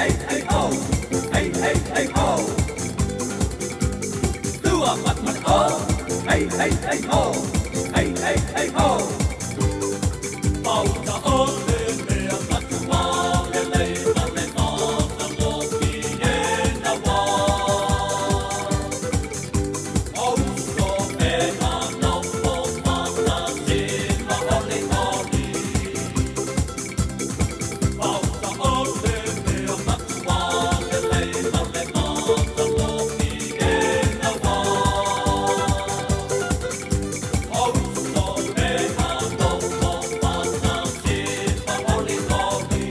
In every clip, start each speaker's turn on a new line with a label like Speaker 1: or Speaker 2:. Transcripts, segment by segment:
Speaker 1: hey, hey, ho. Hey, hey, hey, ho. Lua mat mat ho. Hey, hey, hey, ho. Hey, hey, hey, ho. Mau ta o le mea matua le lei ma le no na mo ki e na wa. Au so me na no mo ma na si ma o le no ni. Mau ta o le mea matua le lei ma le no na mo ki e na wa. Au so me na no mo ma na si ma o le no ni.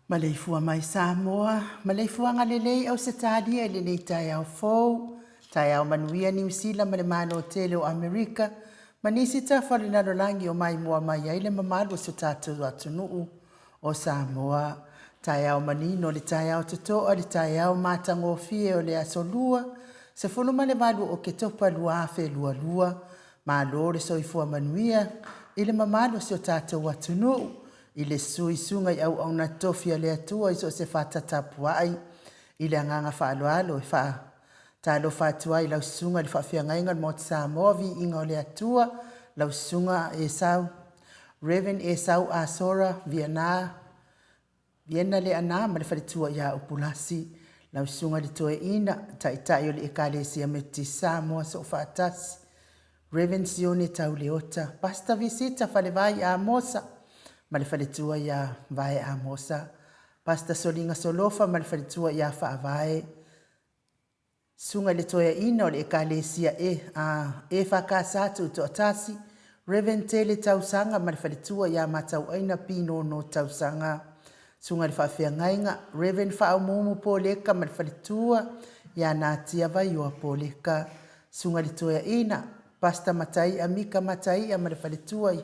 Speaker 2: Maleifua mai Samoa, maleifua ngalelei au se talia ele nei tai au fou, tai au manuia New Zealand male mano tele o Amerika, manisi ta whalinaro langi o mai mua mai aile mamalu o se tātou atunuu o Samoa. Tai au manino le tai au totoa le tai au matango fie o le aso lua, se funu male malu o ke topa lua afe lua lua, malo le soifua manuia, ile mamalu o se tātou atunuu, i le suisunga i au na tofia le atua i so se whatatapuai i le anganga whaaloalo e wha talo whatua i lau sunga le whawhiangainga mo te Samoa vi inga o le atua lau sunga e sau Reverend e sau Asora Viena le ana ma le whalitua i a upulasi lau sunga le toe ina tai o le ekalesi a me te Samoa so whaatasi Reverend Sione tau leota pasta visita whalewai a mosa ma le whaletua ia vae a mosa. Pasta solinga solofa ma le whaletua ia whaavae. Sunga le toia ina o le ekalesia e whakasatu to atasi. Reverend Tele tausanga ma le whaletua ia matau aina pino no tausanga. Sunga le whawhiangainga. Reverend whaumumu poleka ma le whaletua ia nātia vai ua poleka. Sunga le toia ina. Pasta matai amika matai ma le whaletua ia.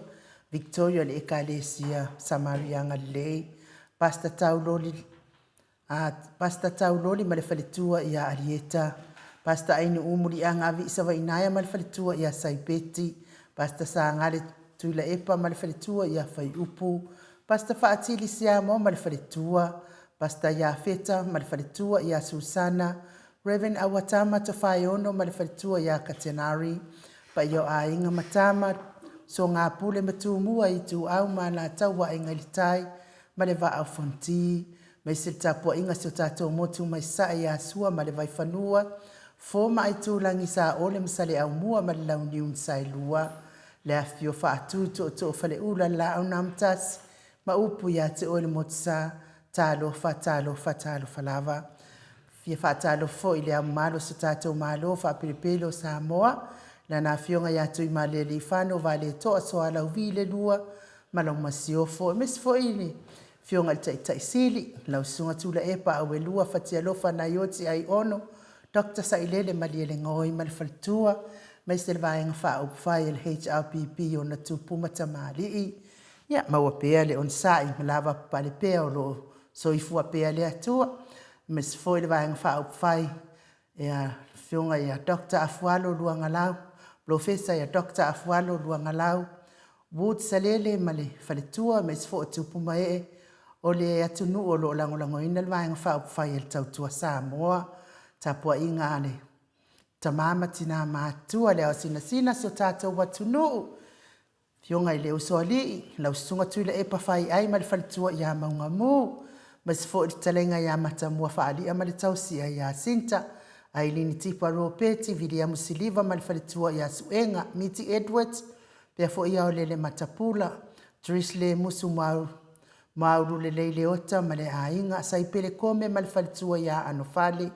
Speaker 2: Victoria le ekalesia Samarianga lei pasta tauloli ma le whaletua ia Arieta pasta ainu umuri anga avi isa wa inaya ma le whaletua ia Saipeti pasta saangale tuila epa ma le whaletua ia Whai Upu pasta whaatili siamo ma le whaletua pasta ia Feta ma le whaletua ia Susana Reverend Awatama Tawhaiono ma le whaletua ia Katenari pa io a inga matama so ngā pule matumua i tu au ma la taua e ngalitai ma le va au fonti mai se tapua inga se tatou motu mai sa ia sua ma le vai fanua fo mai tu langi sa ole msale au mua ma le launi un sai lua le afio whaatu to whale ula la au namtas ma upu ia te oile motsa talo lava. Fia whaatalo fo i le amalo sa tātou malo whapiripelo Samoa na na fionga ia tui ma le li whano vale toa soa lau vile lua malau masio fo e mes fo ili fionga tai sili lau sunga tula epa au e lua whatia lofa na ioti ai ono Dr. Sailele maliele ngoi malfaltua mai se vaenga wha au whai el HRPP o na tupuma tamali i ia maua pea le on sai malava pale pea o lo soifua pea le atua mes foi le vaenga wha au whai ia fionga ia Dr. Afualo Luangalau Professor ia Dr. Afualo Luangalau Wood Salele male faletua mes fo tupuma o le atunu o lo langolango ina le vaenga wha au whai el tautua Samoa tapua inga ale tamama tina matua le sina so tātou watunu fionga i leo soali lau sunga tuile e pawhai ai ma le faletua ia maungamu mas fo i talenga ia matamua whaali ama le tausia ia Sinta ai lini tipa ropeti vilia musiliva ma le faletua ia Suenga Miti Edwards pia fo ia o lele matapula Trisle musu mauru le leile ota ma le ainga saipele kome ma le faletua ia Anofali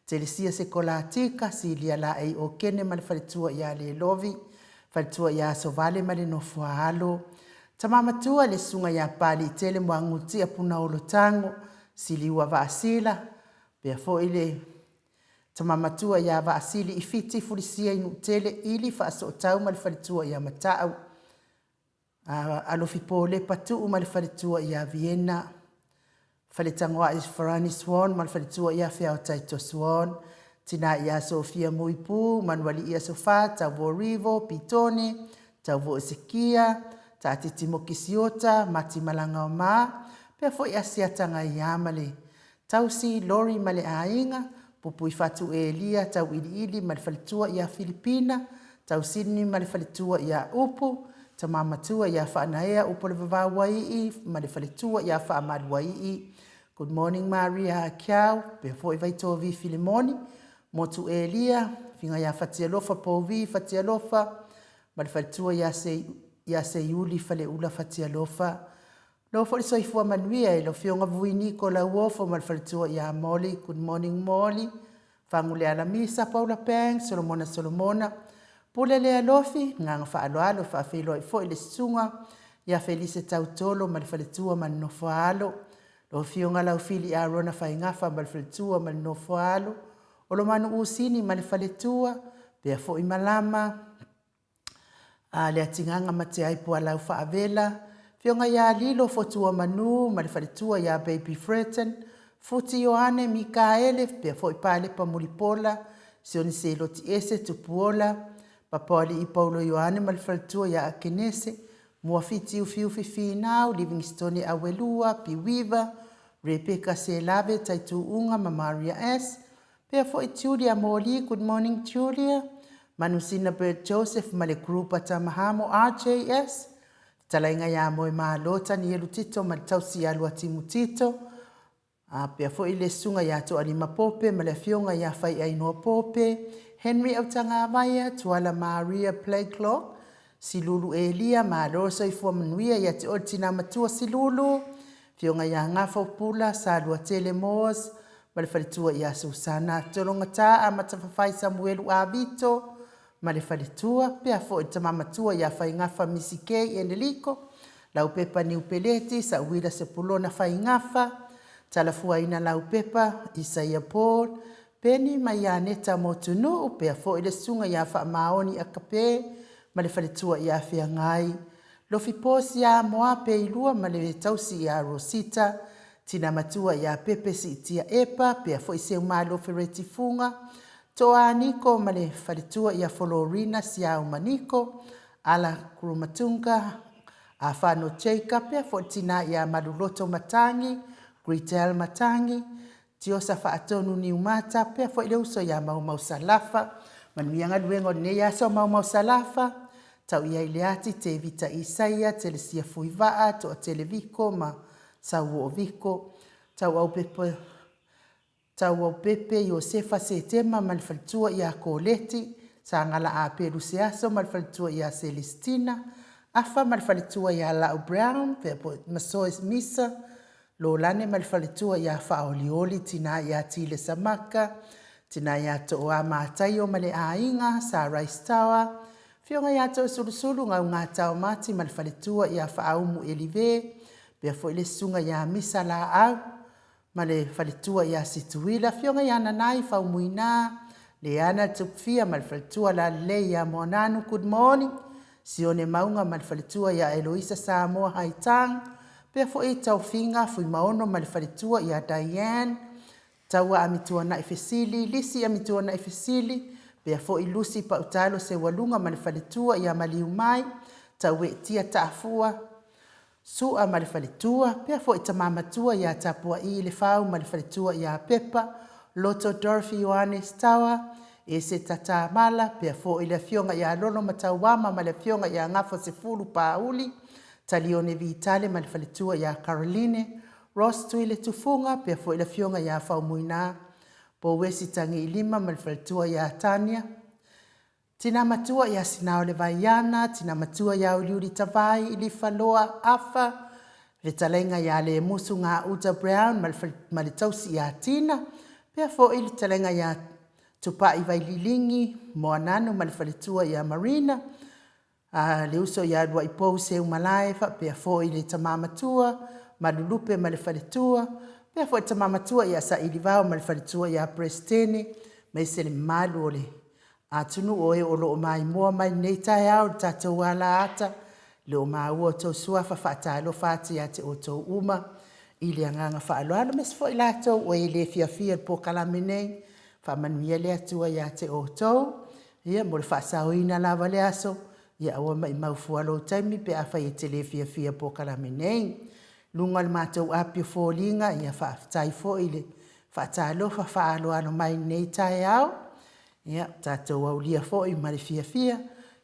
Speaker 2: Telesia se kolatika silia la ai o kene ma le faletua ia le lovi faletua ia Sovale ma le nofualo tamamatua le sunga ia pali tele moangutia puna o lo tango siliua vaasila pea fo ile tamamatua ia vaasili i fiti fulisia inu tele ili faasotau ma le faletua ia matau alofi pole patu ma le faletua ia Vienna Faletangoa is Farani Swan, man faletua ia fea o taito Swan, tina ia Sofia Muipu, manuali ia Sofa, tau Rivo, Pitone, tau Ezekia, ta Titimo Kisiota, Mati Malanga o Ma, pea fo ia siatanga ia male. Tau si Lori male ainga, pupui fatu Elia, tau ili male faletua ia Filipina, tau Sydney male faletua ia Upu, tamamatua ia whaanaea upo le vavawai male faletua ia whaamaruai. Good morning Maria Kiau, pe foi vai tovi Filimoni, motu Elia, finga ia fatia lofa povi fatia lofa, male faletua ia se yuli fale ula fatia lofa. Lo foi soifua manuia e lo fionga vuini ko la uofo male faletua ia Molly, good morning Molly, fangule ala misa Paula Peng, Solomona, Pule le alofi, nganga whaaloalo, whaafelo i fo i le sunga, ia Felice Tautolo, ma le faletua ma nofo lo fionga lau fili a rona whaingafa ma le faletua ma nofo o lo manu usini ma le faletua, pea fo i malama, le atinganga ma te aipua lau whaavela, fionga ia lilo fotua manu, ma le faletua ia Baby Freton, futi Ioane Mikaele, pea fo i pale pa mulipola, sioni se loti ese tupuola, Papali i Paulo Ioane ma le faletua ia Akenese, mua fiti ufiufi nau, Livingstone Awelua, Piwiva, Rebecca Selave, Taitu Unga, ma Maria S. Pea fo i Julia Moli, good morning Julia, Manusina Bird Joseph ma le grupa Tamahamo RJS, talainga ia moe maalota ni elu tito ma le tausi alua timu tito, pea fo i le sunga ia to alima pope, ma le fionga ia fai ainoa pope, Henry Autanga Amaya, Tuala Maria Playclock, Silulu Elia, Marosa i fua manuia, ia te oltina matua Silulu, fionga ia ngafo pula, Salua Telemos, ma le faletua ia Susana, Tolonga taa, matawhawhai Samuelu Avito, ma le faletua, pea fo i tamamatua ia fai ngafa Missy Kay Endeliko, lau pepa Niu Peleti, sa uila se pulona fai ngafa, talafua ina lau pepa, Isaiah Paul, Peni mai ia neta mo tunu pea fo i le sunga ia wha maoni a kape ma le faletua ia whea ngai. Lofi posi ia moa pe ilua ma le tausi ia Rosita, tina matua ia pepe si tia epa pea fo i se umalo fereti funga. Toa Niko ma le faletua ia Florina si au maniko, ala kurumatunga, a whano cheika pea fo tina ia maluloto matangi, Gritel matangi, Tiosa whaatonu ni umata, pea fo i leuso ia mau salafa, manuianga luengo ne ia so mau salafa, tau ia ileati te vita Isaia, telesia fuivaa, to a televiko ma sau o viko, tau au pepe Josefa se tema ma le faletua ia Koleti, sa ngala a Perusiaso ma le faletua ia Celestina afa ma le faletua ia Lau Brown pe po Masoes Misa lo lane ma le faletua ia Faolioli tina ia Tile Samaka tina ia toa mātai o ma le ainga sa Rice Tower fionga ia to sulusulu ngā tau mati ma le faletua ia Faaumu Elive pe fo ile sunga ia Misa la au ma le faletua ia Situila fionga ia nanai Faumuina le ana tupfia ma le faletua la le ia Monanu good morning sione maunga ma le faletua ia Eloisa Samoa Haitang pe fo e tau finga fui maono ma le faletua ia Diane taua amitua na ifesili lisi amitua na ifesili pe fo i lusi pa utalo se walunga ma le faletua ia Maliumai taue tia taafua sua ma le faletua pe fo i tamamatua ia Tapua i le fau ma le faletua ia Pepa Loto Dorothy Ioannis Tawa e se tata mala pe fo i le fionga ia Lono Matauama ma le fionga ia Ngafo Sefulu Pauli Talione Vitale ma le faletua ia Caroline Ross tuile tufunga pe fo i le fionga ia Faumuina po wesi tangi ilima ma le faletua ia Tania tina matua ia Sinao le Vaiana tina matua ia Uliuri Tavai ili faloa afa vetalenga ia le musu ngā Uta Brown ma le tausi ia Tina pe fo i le talenga ia Tupai Vaililingi Moananu ma le faletua ia Marina le uso ia Lua Ipou se umalae fa pe fo i le tamamatua ma lulupe ma le faletua pe fo i tamamatua ia Sa Ilivao ma le faletua ia Prestene ma se le malu o le atunu o e o loo mai mua mai nei tai au tatou ala ata le o maua tau sua whawhatalo whati a te o tau uma i le anganga whaaloalo mes fo i latou o e le fiafia po kalame nei whamanuia le atua ia te o tau ia mo le whaasaoina lava le aso ia awa mai maufualo taimi pe awhai e te le fiafia po kalame nei lunga le mātou apio fōlinga ia whaafitai fo i le whaatalo whaaloalo mai nei tai au ia tatou aulia fo i ma le fiafia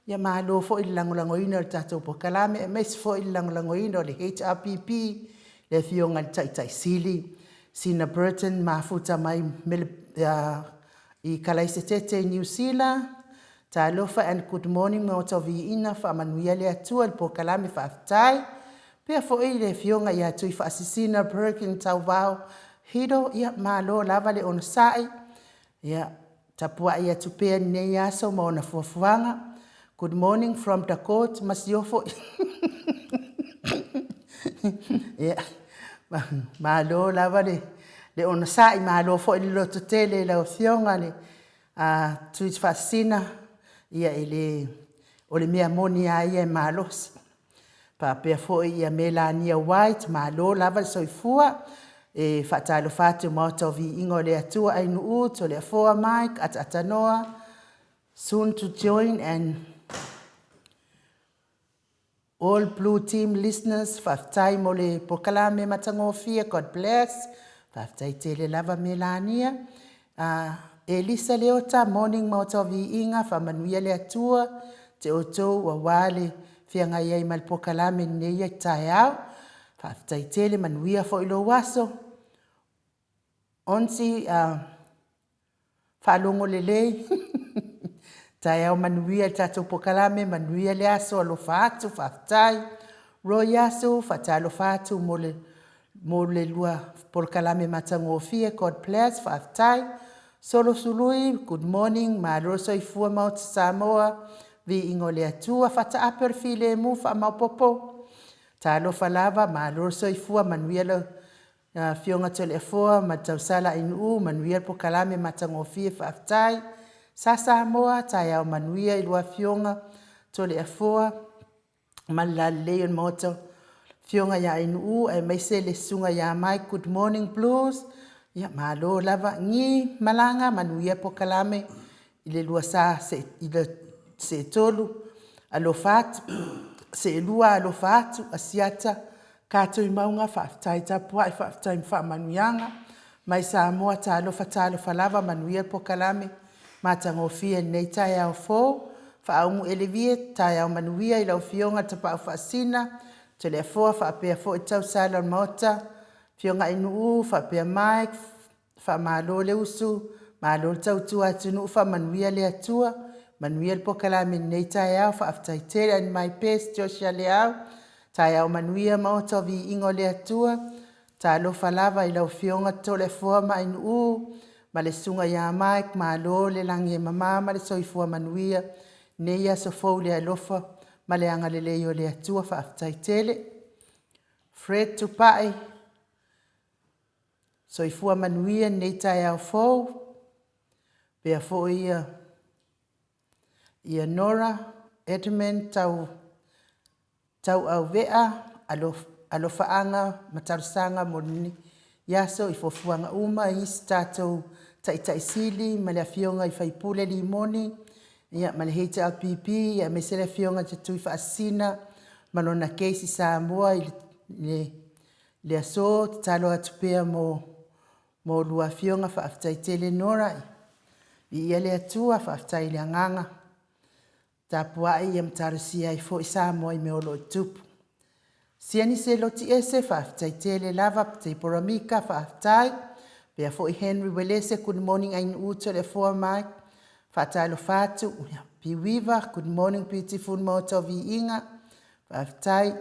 Speaker 2: ia malo fo i langolangoina o le tatou po kalame e mes fo i langolangoina o le HRPP le fionga le taitai sili Sina Burton mafuta mai i Kalaise Tete New Zealand talofa and good morning o tau viina whaamanuia le atua le po kalame whaafitai pea fo i le fionga ia tui whaasisina Birkin tau vau hido ia malo lava le ono sai ia tapua ia tupea nei aso ma ona fuafuanga good morning from the court masiofo ia malo lava le ona sai malo fo i loto tele la fionga le tui whaasisina ia ele o le mea moni a ia malos pa pea fo ia Melania White malo lava le soifua e whaatalo whātu mautau vi ingo le atua ai nuu to le afoa Mike at atanoa soon to join and all blue team listeners whaftai mo le pokalame matangofia God bless whaftai tele lava Melania Elisa Leota morning mautau vi inga whamanuia le atua te otou wa wale whianga iai mal pokalame neia tai au whaftai tele manuia fo ilo waso onsi whalongo lelei tai au manuia tatou pokalame manuia le aso alo whaatu whaftai roi aso whatalo whaatu mo le lua pokalame matangofia God bless whaftai solo sului good morning ma roso i fua maut Samoa vi ingo le atua whata aper file mu wha maupopo talo falava ma roso i fua manuia le fionga tole foa ma tausala inu manuia po kalame matangofia whaftai sa Samoa tai au manuia i lua fionga tole foa ma la leon moto fionga ya inu e meise le sunga ya mai good morning blues ia malo lava ngi malanga manuia po kalame i le lua sa se tolu alo fatu se lua alo fatu asiata kato i maunga whaftai tapua i whaftai manuianga mai Samoa talo falava manuia po kalame matangofia nei tai au fo whaaumu elevie tai au manuia i lau fionga tapau whaasina te le foa whaapea fo i tau sala mota fionga inu whaapea Mike whaamalo le usu malo tau tua atunu whaamanuia le atua manuia le pokalame nei taeao faafetaitele ani mai pes Josia leau taeao manuia ma o toviiga o le atua talofa lava i laufioga tolefua ma ainuu ma le suga iā Mike malo le lagi e mamā ma le soifua manuia nei aso fou le alofa ma le agalelei o le atua faafetaitele Fred Tupai soifua manuia nei taeao fou pea foʻi ia Nora Edmund tau au vea alofaaga ma talosaga mo ni iaso i fofuaga uma i isi tatou taʻitaʻisili ma le afioga i faipule limoni ia ma le HLPP ia me se le afioga tatui faasina ma lona keisi Samoa i le aso tatalo atu pea mo lua afioga faafetaitele Nora i ia le atua faafetai le agaga tapuaʻi ia matalosia ai foʻi Samoa i me olo i tupu siani se loti ese faafetaitele lava petei poramika faafetai pea foʻi Henry Welese good morning ainuu tolefua mai faatalofa atu Piwiva good morning beautiful ma o toviiga faafetai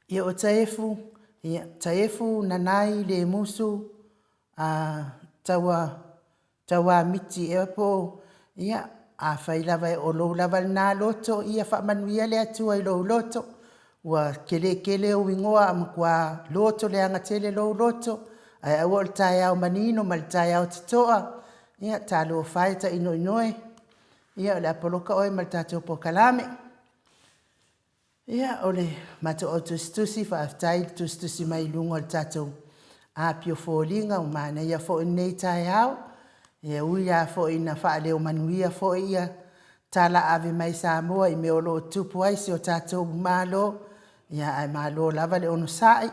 Speaker 2: ia o taefu nanai le musu taua miti e po ia a fai lava e o lou lava na loto ia faamanuia le atua i lou loto ua kelekele o ingoa a makua loto le agatele lou loto ai aua o le taeao manino ma le taeao totoa ia talo fai taʻinoinoe ia o le apoloka oe ma le tatou pokalame ia o le matou tusitusi faafetai le tusitusi mai luga o le tatou apiofoliga o manaia foʻi nei taeao ia ui a foʻi na faaleo manuia foʻi ia tala ave mai Samoa i me o loo tupu ai se o tatou malo ia ae malo lava le ono saʻi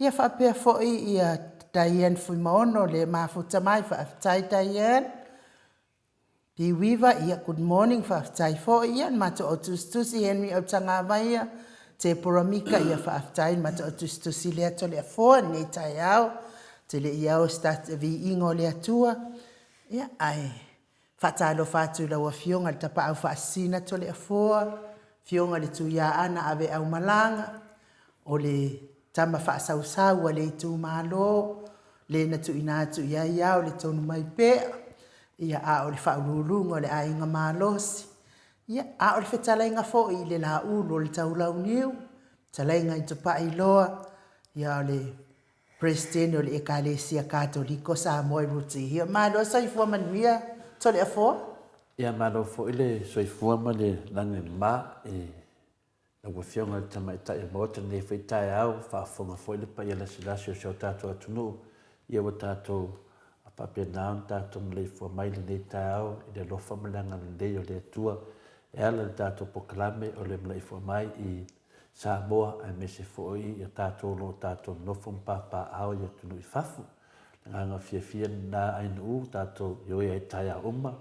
Speaker 2: ia faapea foʻi ia Diane Fuimaono le mafuta mai faafetai Diane Piwiva ia good morning faafetai foʻi ia matou tusitusi Henry Autagavaia te poramika ia faafetai matou tusitusi lea toleafua nei taeao te leʻi au start viiga o le atua ia ae faatalofa atu i lau afioga le tapaʻau faasina toleafua fioga le tuiā ana ave au malaga o le tama faasausau a le itumālō le na tuuina atu ia ia o le tonu mai pea ia a o le faaulūluga o le aiga malosi ia a o le fetalaiga foʻi i le laulu o le taulauniu talaiga i tapaʻi iloa ia o le presidente o le ekalesia katoliko Samoa i Rutihia malo soifua manuia toleafoa
Speaker 3: ia malo foʻi le soifua ma le lagi mamā e lauafioga le tamaitaʻi mo tenei faitaeao faafoga foʻi le paia lasilasi o se o tatou atunuu ia ua tatou faapena ona tatou maleifua mai lenei taeao i le alofa ma le agalelei o le atua e ala le tatou pokalame o le maleifua mai i Samoa ae mese foʻi ia tatou loo tatou nofo ma papaao ia tunuu i fafu le gagafiafia na ainuu tatou ioi ai taeao uma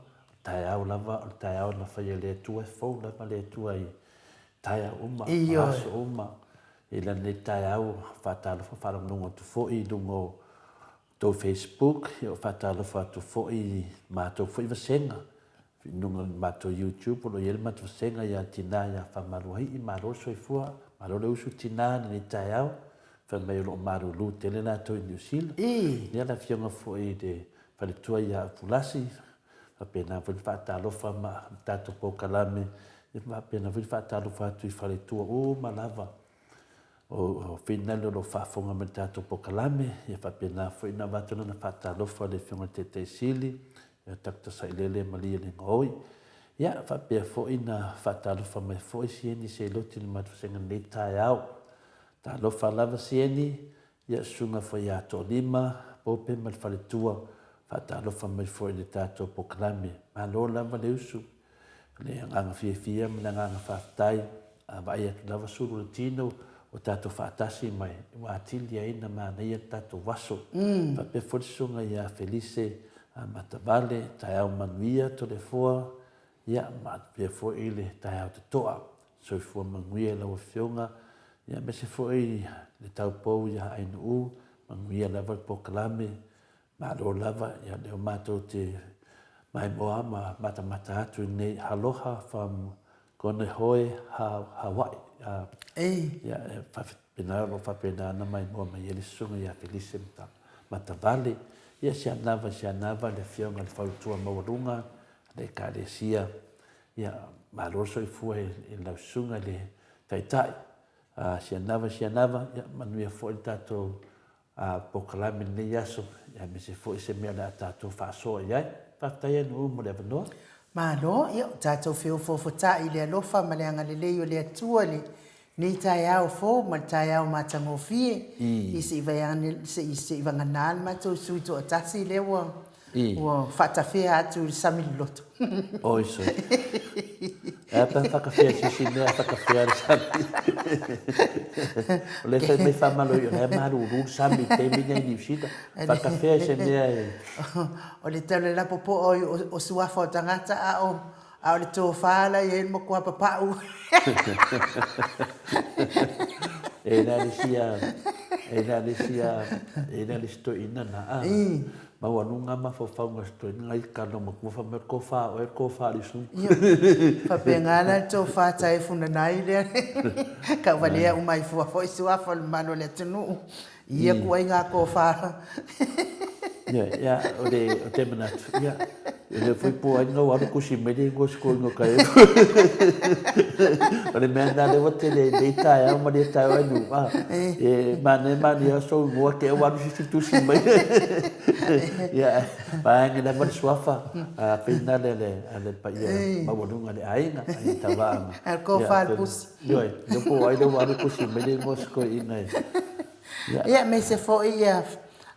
Speaker 3: taeao lava o le taeao na faia le atua e fou lava le atua i taeao uma aso uma i lanei taeao faatalofa faalagonogo atu foʻi i luga o tou Facebook ia o faatalofa atu foʻi matou foʻi vasega finuga matou YouTube o lo ia le matou vasega ia tinā ia faamaluahiʻi malo soifua malo le usu tinā lenei taeao faamai o loo malūlū tele latou i niusila ia le afioga foʻi le faletua iā apulasi faapena foi le faatalofa ma tatou poukalame ia faapena foi le faatalofa atu i faletua uma lava o finale o lo faafoga ma le tatou pokalame ia faapena foʻi na vatulana faatalofa le fioga tetaisili ia takutasaʻilele ma lia le gaoi ia faapea foʻi na faatalofa mai foʻi sieni seiloti le matufasega lenei taeao talofa lava sieni ia suga foi iā toʻalima pope ma le faletua faatalofa mai foʻi le tatou pokalame malo lava le usu le agaga fiafia ma le agaga faafetai avaai atu lava sulu le tino o tatou faatasi mai ua atili aina manaia le tatou vaso faapea foi le suga iā Felice matavale taeao manuia tolefoa ia maapea foʻi le taeao totoa soifua manuia lauafioga ia mese foʻi le taupou iā ainuu manuia lava le pokalame malo lava ia leo matou te mai moa ma mata atu nei haloha fam kone hoe Hawaii. Ia fa pena na mai moa mai ele sunga ia Felice mata vale. Ia si anava le fionga le fautua maurunga le kalesia. Ia maroso i fua e lausunga le taitai. Si anava ia manuia fo i tatou pokalame nei aso. Ia me se fo i se mea la tatou whaasoa iai. Whaftai anu mo le avanoa.
Speaker 2: Malo, ia tatou feo fofota i le alofa ma le angalelei o le atua le nei tai au fo ma tai au matangofie i se i vanganal ma to sui to atasi le wa fatafea atu sami loto.
Speaker 3: Oi so. É para whakawhia sisi mea whakawhia re sami. O le whai mei whamalo i o le maruru sami te mina i niusita. Whakawhia se mea e.
Speaker 2: O le tau le lapopo o suafa o tangata a o le tō whaala i mo kua papau.
Speaker 3: E nā le sto ina na a. Mau anunga ma fa faunga sto ina i kano ma kua fa mer ko fa li sun.
Speaker 2: Fa pengana tō whata e funa nai le. Ka walea umai fua fo i suafa le mano le tunu. Ia kua inga ko wha.
Speaker 3: Ya, o te manatu. Ya, le fui po ai no waru kusi mele go sko no kai. O le mena le wote le tai au ma le tai ai nu. E mane so go ke waru si tusi mai. Ya, pa ngi ma suafa. Pena le pa ia ma wonunga le ainga ai tawanga.
Speaker 2: Al ko fa al pus.
Speaker 3: Yo, po ai le waru kusi mele go sko ina.
Speaker 2: Ya, me se fo ia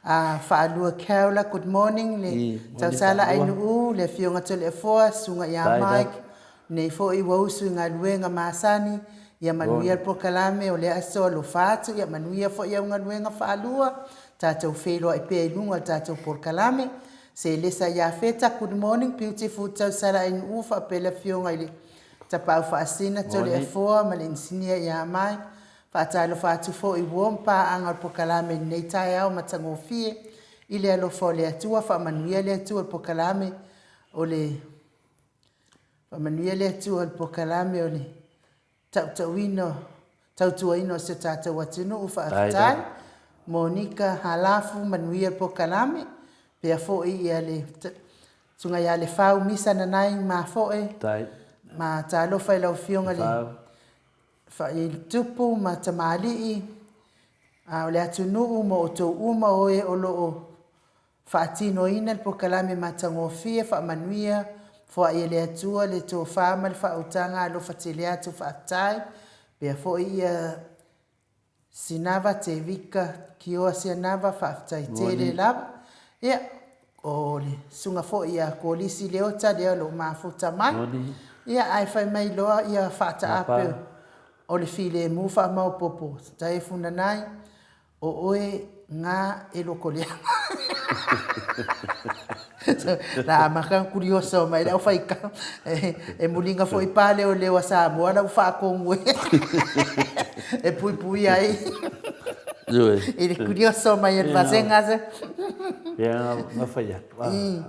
Speaker 2: whaalua Carola, good morning. Le tausala ainu le fionga tole foa, sunga ia Mike. Nei fo i wausu ngā luenga māsani. Ia manuia prokalame o le aso lo fatu. Ia manuia fo ia ngā luenga whaalua. Tātou wheloa i pēi lunga tātou prokalame. Se lesa ia feta, good morning. Beautiful tausala ainu whaapela fionga i le tapau whaasina tole foa. Ma le insinia ia Mike. Whaatalo whaatu fo i wompa angar pokalame nei tai au matangofie. I le alofa o le atua, whaamanuia le atua o pokalame o le... Whaamanuia le atua o pokalame o le tautuaino se tātou atunu u whaafitai. Monika halafu manuia pokalame. Pea fo i ia le... Tunga ia le whau misa na nai ma fo e. Ma tālofa i lau fionga le... Fa i tupu ma tamali o le atunu mo o tō uma o e o loo whaatino ina le pokalame matangofia whaamanuia fo i le atua le tō whaama le whautanga alo whatele atu whaatai pea fo i sinava te vika ki oa sia nava whaatai tele lava ia o le sunga fo i a kolisi leota leo lo mafuta mai ia ai whai mai loa ia whaata apeo o le file mu fa mau popo tai funa nai o oe ngā e loko lea. La makan kurioso mai la fai ka e mulinga foi pale o lewa sa mo ala fa kongwe. E pui ai. E kurioso mai e fazenga ze.
Speaker 3: Ya, ma fai.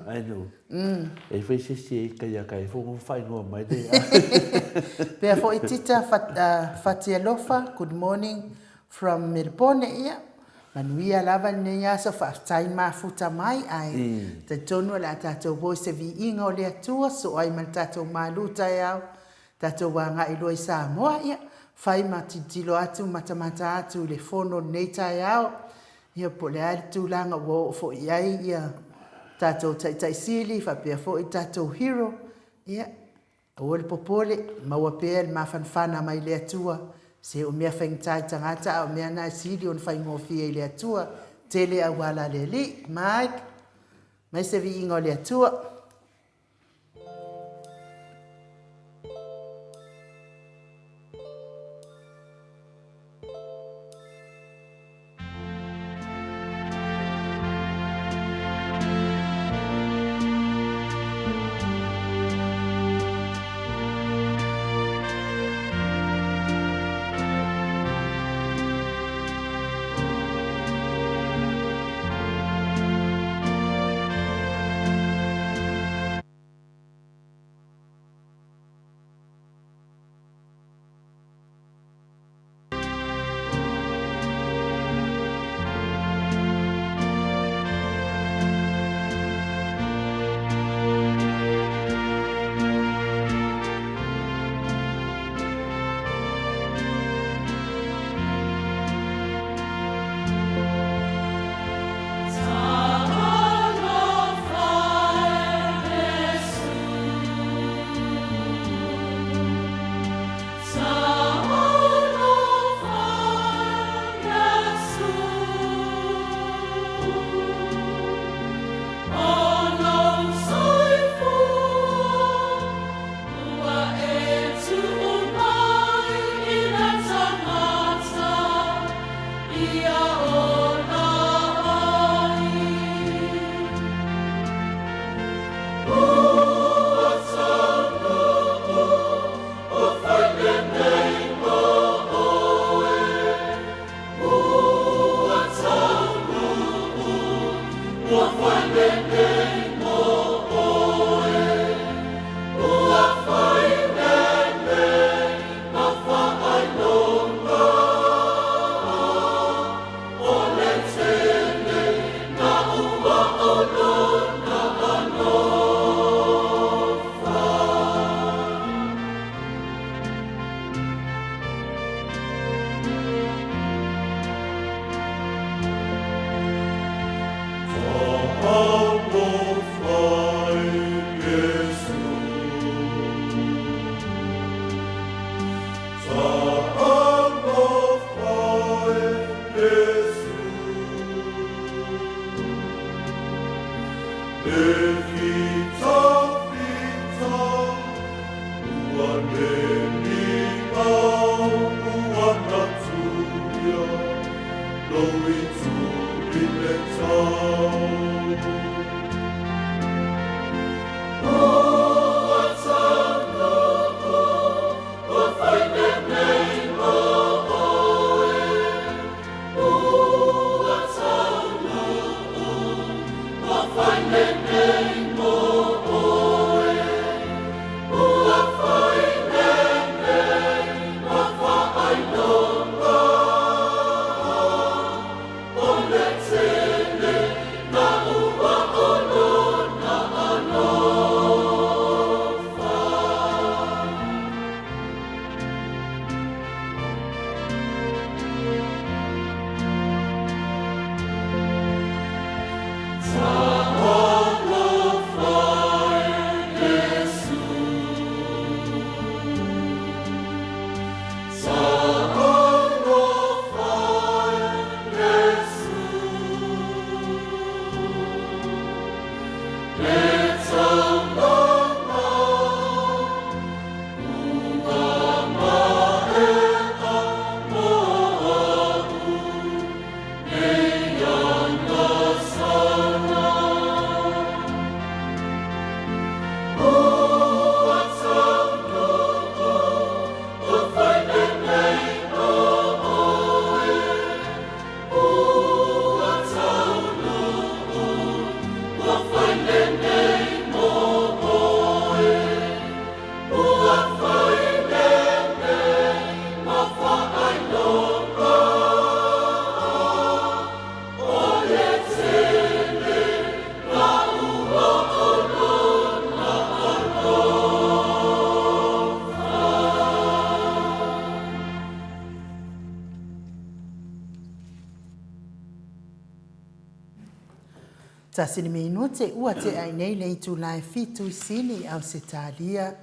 Speaker 3: Ai no. E fai si kai fo fai no mai de.
Speaker 2: Pe fo itita fatia lofa, good morning from Melbourne ia. Manuia lava nei aso whaatai mafuta mai ai. Te tonu la tātou boi se vi inga o lea tua, so ai man tātou maluta au, tātou wanga i loi Samoa ia. Whai matitilo atu, matamata atu, le fono nei tai au. Ia po le ari tūlanga wo fo iai ia. Tātou tai sili, whapea fo i tātou hero. Ia, o le popole, maua pēr, mawhanwhana mai lea tua. Se o mea whaingai tangata o mea nai siri o na whaingofia i le atua. Tele a wala le li. Mike, mai se vi ingo le atua.
Speaker 1: Glory to be the town. Oh, what's up, oh, find the name, oh, what's up, oh, find the name, oh, find the name, oh, I know.
Speaker 2: Tasini minua te ua te ai nei le tu lai fitu sini au se talia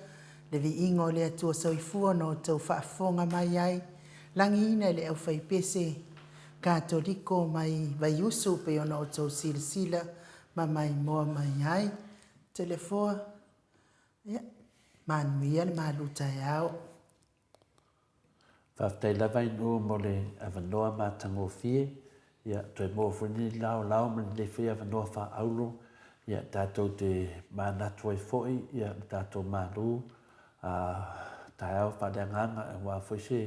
Speaker 2: le vi ingo le atua soifua no tau whaafonga mai ai langi ina le au whaipese katoliko mai vai usu pe ona o tau silsila ma mai moa mai ai telefoa manuia le maluta au
Speaker 3: Whaftai lava inu mo le avanoa mātango fie ia toi mo funi lao man le fia avanoa wha aulo ia tātou te mānatu ai foi ia tātou mālu tai au whadeanganga e wā whaise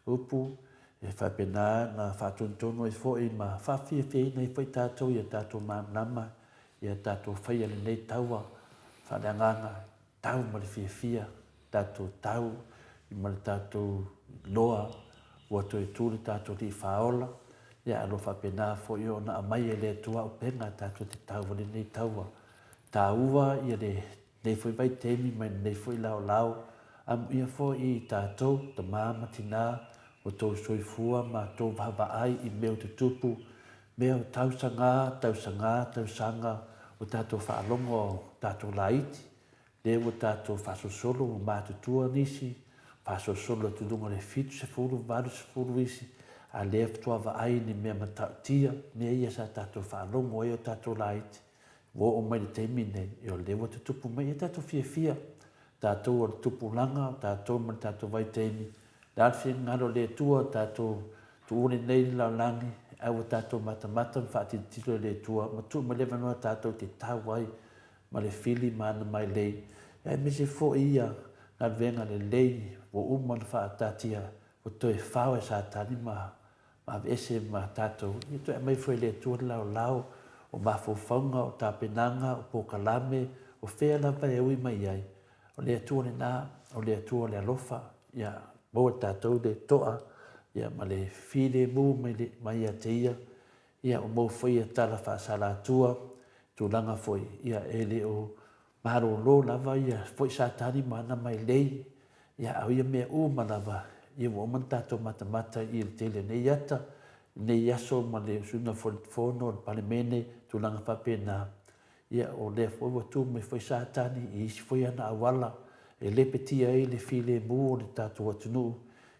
Speaker 3: upu e whapena na whātuntono ai foi ma whawhia fia nei foi tātou ia tātou mānama ia tātou whaia le nei taua whadeanganga tau ma le fia tātou tau ma le tātou loa ua toi tūle tātou li whaola ia alo whapena fo i ona amai e le tua o penga tātou te tau wale nei taua. Tā ua ia le nei fo i vai temi mai nei fo i lao am ia fo i tātou ta māma tina o tau soifua ma tau wahawa ai i meo te tupu meo tausanga o tātou whaalongo o tātou laiti le o tātou whasosolo o mātutua nisi whasosolo tu dunga le fitu se furu varu se furu isi a le ftua va ai ni mea matautia mea ia sa tātou whaalongo e o tātou laiti wo o mai te mine i o lewa te tupu mai e tātou fia tātou o tupu langa tātou man tātou vai teimi Dalfi ngaro le tua tātou tuune nei lau langi au tātou matamata whaati tito le tua ma tu ma lewa noa tātou te tāwai ma le fili mana mai lei e me se fo ia na venga le lei wo umman whaatatia o toi whawe sa tani ma ese ma tātou i toi mai foi le tua lau o mawhawhaunga o tāpenanga o pokalame o whea lawa e ui mai ai o le tua le nā o le tua le alofa ia mo tātou le toa ia ma le file mu mai a te ia o mo foi tala whaasala tua tūlanga foi ia ele o maro lo lava ia foi sa tani mana mai lei ia au ia mea lava ia o man tātou matamata i le tele nei ata nei aso ma le sunga fono le palemene tūlanga whapena ia o le foi watu me foi sa tani i isi foi ana awala e le petia e le file mu o le tātou atunu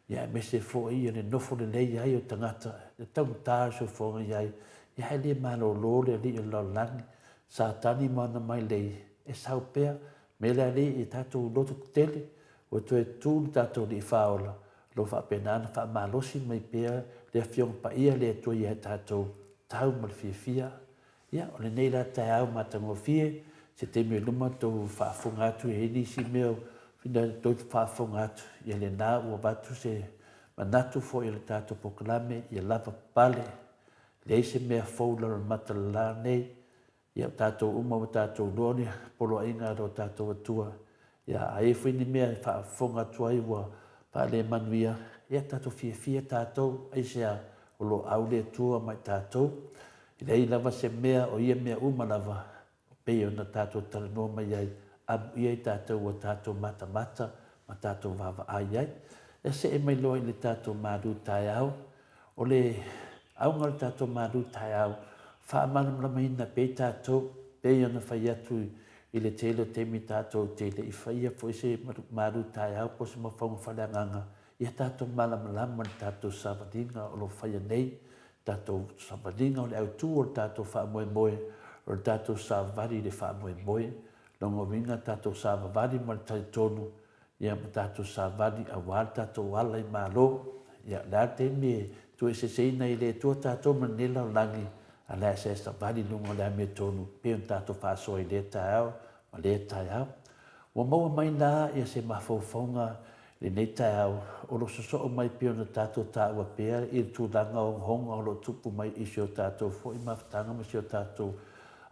Speaker 3: ia me se fo ia le nofo le lei ai o tangata le tau tāso fo ai ia le malo lo le li o lani sa tani mana mai lei e sau pea me le ali i tātou loto tele o tu e tū tātou li whaola lo wha penana wha malosi mai pea le fiong pa ia le tu ia tātou tau ma le fia. Ia, o le nei la tai au matango fie, se te me luma tau whaafunga atu e nisi meo, whina tau whaafunga atu, ia le nā ua batu se manatu fo i le tātou pokalame, ia lava pale, le eise mea faulara matalala nei, ia tātou uma o tātou loni, polo inga ro tātou atua, ia a e whini mea whaafunga atu ai ua pale manuia, ia tātou fia tātou, eise a olo au le tua mai tātou, Ilai lava se mea o ia mea uma lava pei ona tātou talanoa mai ai amu ia i tātou o tātou mata ma tātou vava ai ai. E se e mai loa i le tātou māru tai au. O le aunga le tātou māru tai au whaamanamlama ina pei tātou pei ona whai atu i le telo temi tātou te le i whaia po ise māru tai au po se mawhaunga whaleanganga. Ia tātou malamalama le tātou savadinga o lo whaia nei. Tātou samadinga o le au tū o le tātou whaamoe o le tātou sāwari le whaamoe longo winga tātou sāwari ma le tai tonu ia ma tātou sāwari a wāle tātou wala i mālo ia le ate me tu e seseina i le tua tātou manela o langi a le se sāwari lungo le ame tonu pe on tātou whaasoa i le tai au ma le tai au wa maua mai nā ia se mawhauwhaunga le nei tai au o lo soso o mai pio na tātou tā ua pēr i tūlanga o honga o lo tupu mai isi o tātou fo i mawhatanga ma si o tātou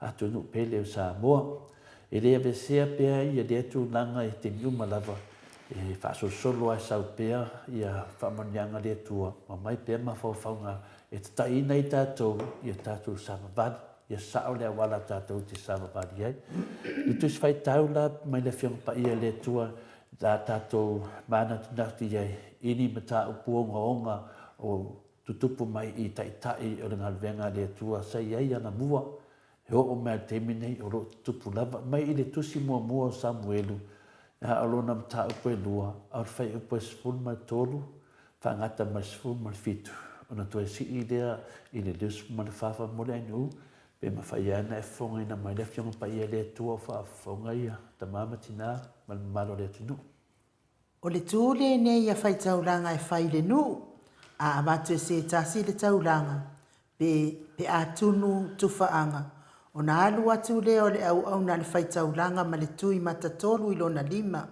Speaker 3: atu nu pele o Samoa. E rea vesea pēr i a lea tūlanga i te niuma lava e whaaso solo ai sau pēr i a whamanianga lea tua ma mai pēr ma whauwhaunga e taina i tātou i a tātou samavadi i a sao lea wala tātou te samavadi ai. I tusi whai tau la mai le whiong pa i a lea tua da tātou mana tinati ai ini mata upuonga onga o tutupu mai i taitai o le ngalwenga le tua sai ai ana mua he o mea teminei o lo tutupu lava mai i le tusi mua o Samuelu a alona mata upo e lua a whai upo e sifun mai tolu whangata mai sifun mai fitu ona tu e si i lea i le leus mai whafa mole ainu pe ma whai ana e whonga ina mai le whionga pa ia le tua whafonga ia ta mama tina malo le tunu.
Speaker 2: O le tūle nei ia whai tauranga e whai le nu, a amatu e se tasi le tauranga, pe a tunu tufaanga. O na alu atu le o le au na le whai tauranga ma le tui matatolu i lona lima.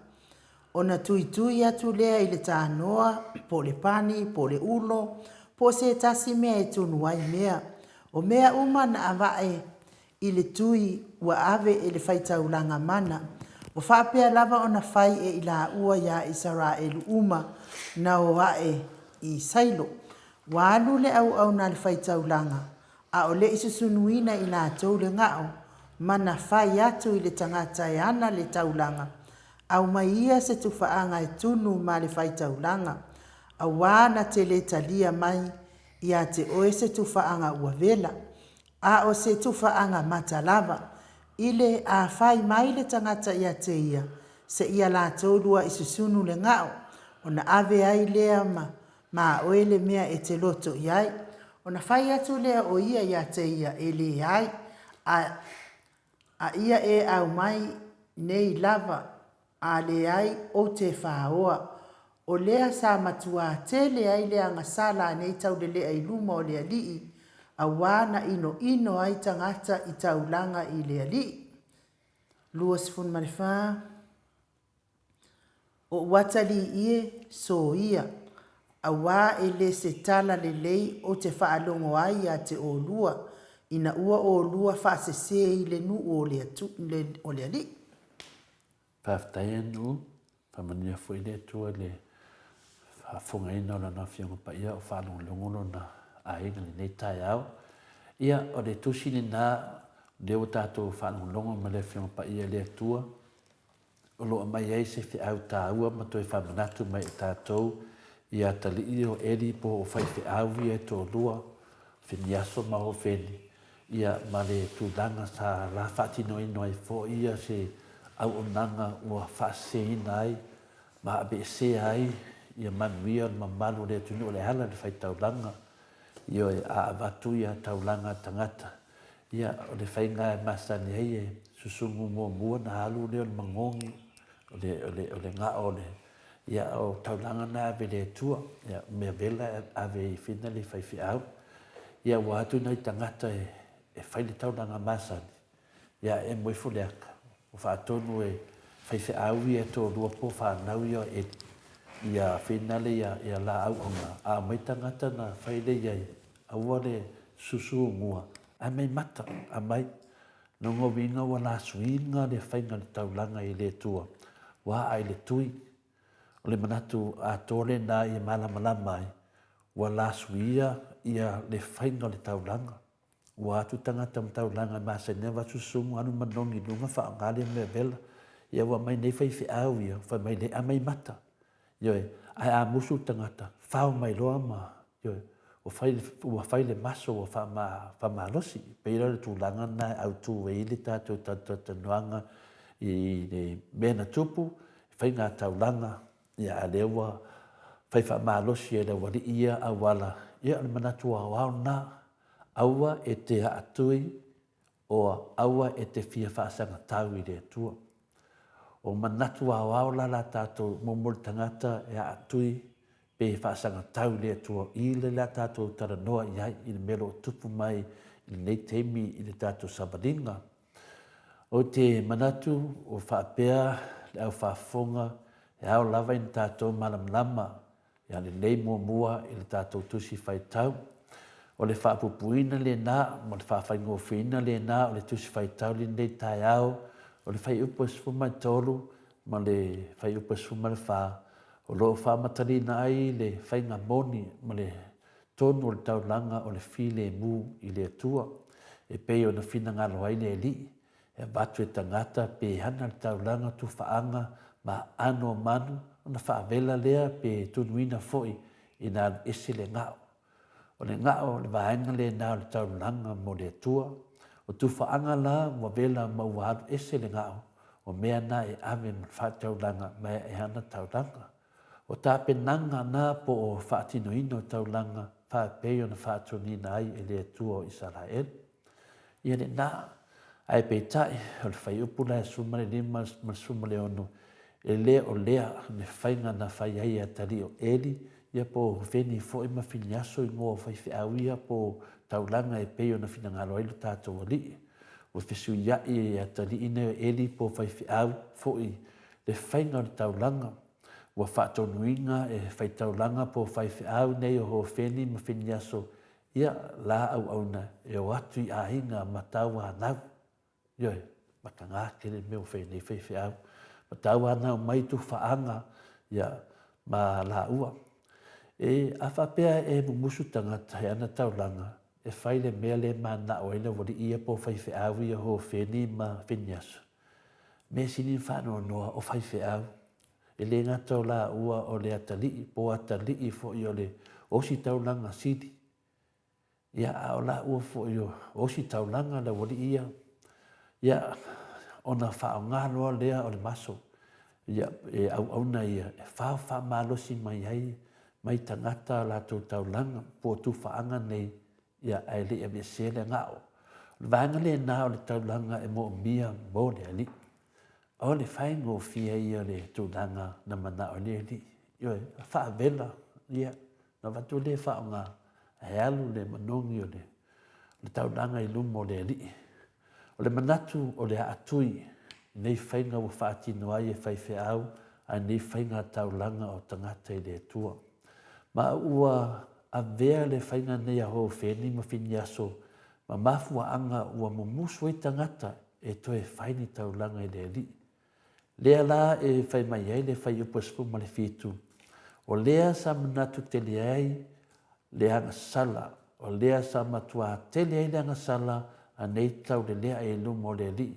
Speaker 2: O na tui atu lea i le tānoa, po le pani, po le ulo, po se tasi mea e tunu ai mea. O mea uma na avae i le tui ua ave e le whai tauranga mana. O whapea lava o na whai e ila ua ia Israelu uma na o ae i Sailo. Walu le au na le whai taulanga. A o le isusunuina i la tau le ngao. Mana whai atu i le tangata e ana le taulanga. Au mai ia se tufaanga e tunu ma le whai taulanga. A wana te le talia mai ia te oe se tufaanga ua vela. A o se tufaanga mata lava. Ile a whai mai le tangata ia te ia, se ia la tōrua i susunu le ngao, o na ave ai lea ma oele mea e te loto iai, o na whai atu lea o ia te ia e le ai, a ia e au mai nei lava, a le ai o te whaoa, o lea sa matua te le ai lea ngasala nei tau le lea i luma o lea lii, a wana ino ai tangata i taulanga i lea li. Lua sifun marifaa. O watali ie so ia. A wā e le se tala le lei o te whaalongo ai a te o lua. Ina ua o lua wha se se i le nu o lea li.
Speaker 3: Paftai anu, pamania fwoi le tua le whafunga ina o la na whionga pa ia o whalongo na a inga le nei tai au. Ia o le tusi ni nā leo tātou whanonga ma le whionga pa ia le tua. O loa mai ei se whi au tā ua ma toi whamanatu mai tātou. Ia tali i o eri po o whai whi au i e tō lua. Whini aso ma o wheni. Ia ma le tūlanga sa la whatino ino ai fo ia se au o nanga ua whase ina ai. Ma abe se ai. Ia manuia ma malu le tunu o le hala le whai taulanga. Ia a avatu ia taulanga tangata. Ia o le whainga e masani hei e susungu mua na halu leo le mangongi o le ngā o le ia o taulanga na ave le tua, ia mea vela ave I whina le whaiwhi au. Ia ua atu nei tangata e whaile taulanga masani. Ia e moifo leaka. O whaatonu e whaiwhi au ia tō rua po whanau ia e. Ia whina le ia la au onga. A mai tangata na whaile iai. Aua le susu ngua. A mai mata, a mai. Nongo winga wa la suinga le whainga le taulanga I le tua. Wa ai le tui. O le manatu a tole na I malama ai. Wa la suia ia le whainga le taulanga. Wa atu tangata ma taulanga ma se newa susungu anu manongi lunga whaangale me vela. Ia wa mai nei whaiwhi au ia. Whai mai le amai mata. Ioe, ai a musu tangata. Whao mai loa ma. Ioe, o whaile maso o wha losi. Peira le tūlanga na au tū e ili tātou tanuanga I le mena tupu. Whainga taulanga. Ia a lewa. Whai losi e le wali ia a wala. Ia le manatu a wao na. Aua e te atui. O aua e te fia whaasanga tau I le tua. O manatu a wao la tātou momol tangata e atui. Pe whaasanga tau le tua I le la tātou tara noa iai I le melo tupu mai I nei teimi I le tātou sabaringa. O te manatu o whaapea le au whaafonga e au lava I tātou malamlama ia le nei mua I le tātou tusi whai tau. O le whaapupuina le nā, mo le whaawhaingofina le nā, o le tusi whai tau le nei tai au, o le whai upa sfuma I tolu, mo le whai upa sfuma le wha. O loo whaamatarina ai le whainga moni, mo le tonu o le taulanga o le while mu I le atua. E pei o na whina ngalo ai le li, e batu e tangata pe hana le taulanga tu whaanga ma ano manu, o na whaavela lea pe tunuina foi I nā ese le ngao. O le ngao le vaenga le nā le taulanga mo le atua. O tu whaanga la mo vela mauadu ese le ngao, o mea nā e ave ma whaataulanga mai e hana taulanga. O tā penanga nā po o whaatino ino taulanga whaapeo na whaatonina ai e le atua o Israel. Ia le nā, ai peitai, o le whai upula e suma le lima ma suma le ono, e lea o lea ne whainga na whai ai a tari o Eli, ia po veni fo ima fini aso I ngō whai whiau ia po taulanga e peo na whina ngaro ailu tātou ali. O whisu iai e a tari ina o Eli po whai whiau fo I le whainga o le taulanga. Wa whaatonuinga e whai taulanga po whai whiau nei o ho veni ma fini aso, ia la au auna e o atu I ahinga ma tau anau. Ioe, maka ngā kere meo whai nei whai whiau. Ma tau anau mai tu whaanga, ia ma la ua. E a whapea e mumusu tangata he ana taulanga, e whaile mea le mana o ina wali ia po whai whiau ia ho veni ma fini aso. Me sini whano noa o whai whiau. E le ngata o la ua o le atalii, po atalii fo I o le osi taulanga sidi. Ia a o la ua fo I o osi taulanga la wali ia. Ia o na whao ngāroa lea o le maso. Ia e au na ia, e whao malosi mai ai, mai tangata la tau taulanga, po tu whaanga nei, ia ai le e me sele ngao. Vanga le nā o le taulanga e mo mia mo le ali. O le whaingo fia ia le tūnanga na mana o le li. Ioe, wha vela, ia, na watu le wha o ngā, e alu le manongi o le taunanga I lumo o le li. O le manatu o le atui, nei whainga o whaatino ai e whai au, a nei whainga taulanga o tangata I le tua. Ma ua a vea le whainga nei a ho wheni ma whini aso, ma mafua anga ua mumusu I tangata e toe whaini taulanga I le li. Lea la e whai mai ai le whai upaspu ma le fitu. O lea sa manatu tele ai le anga sala. O lea sa matua tele ai le anga sala a nei tau le lea e lumo le li.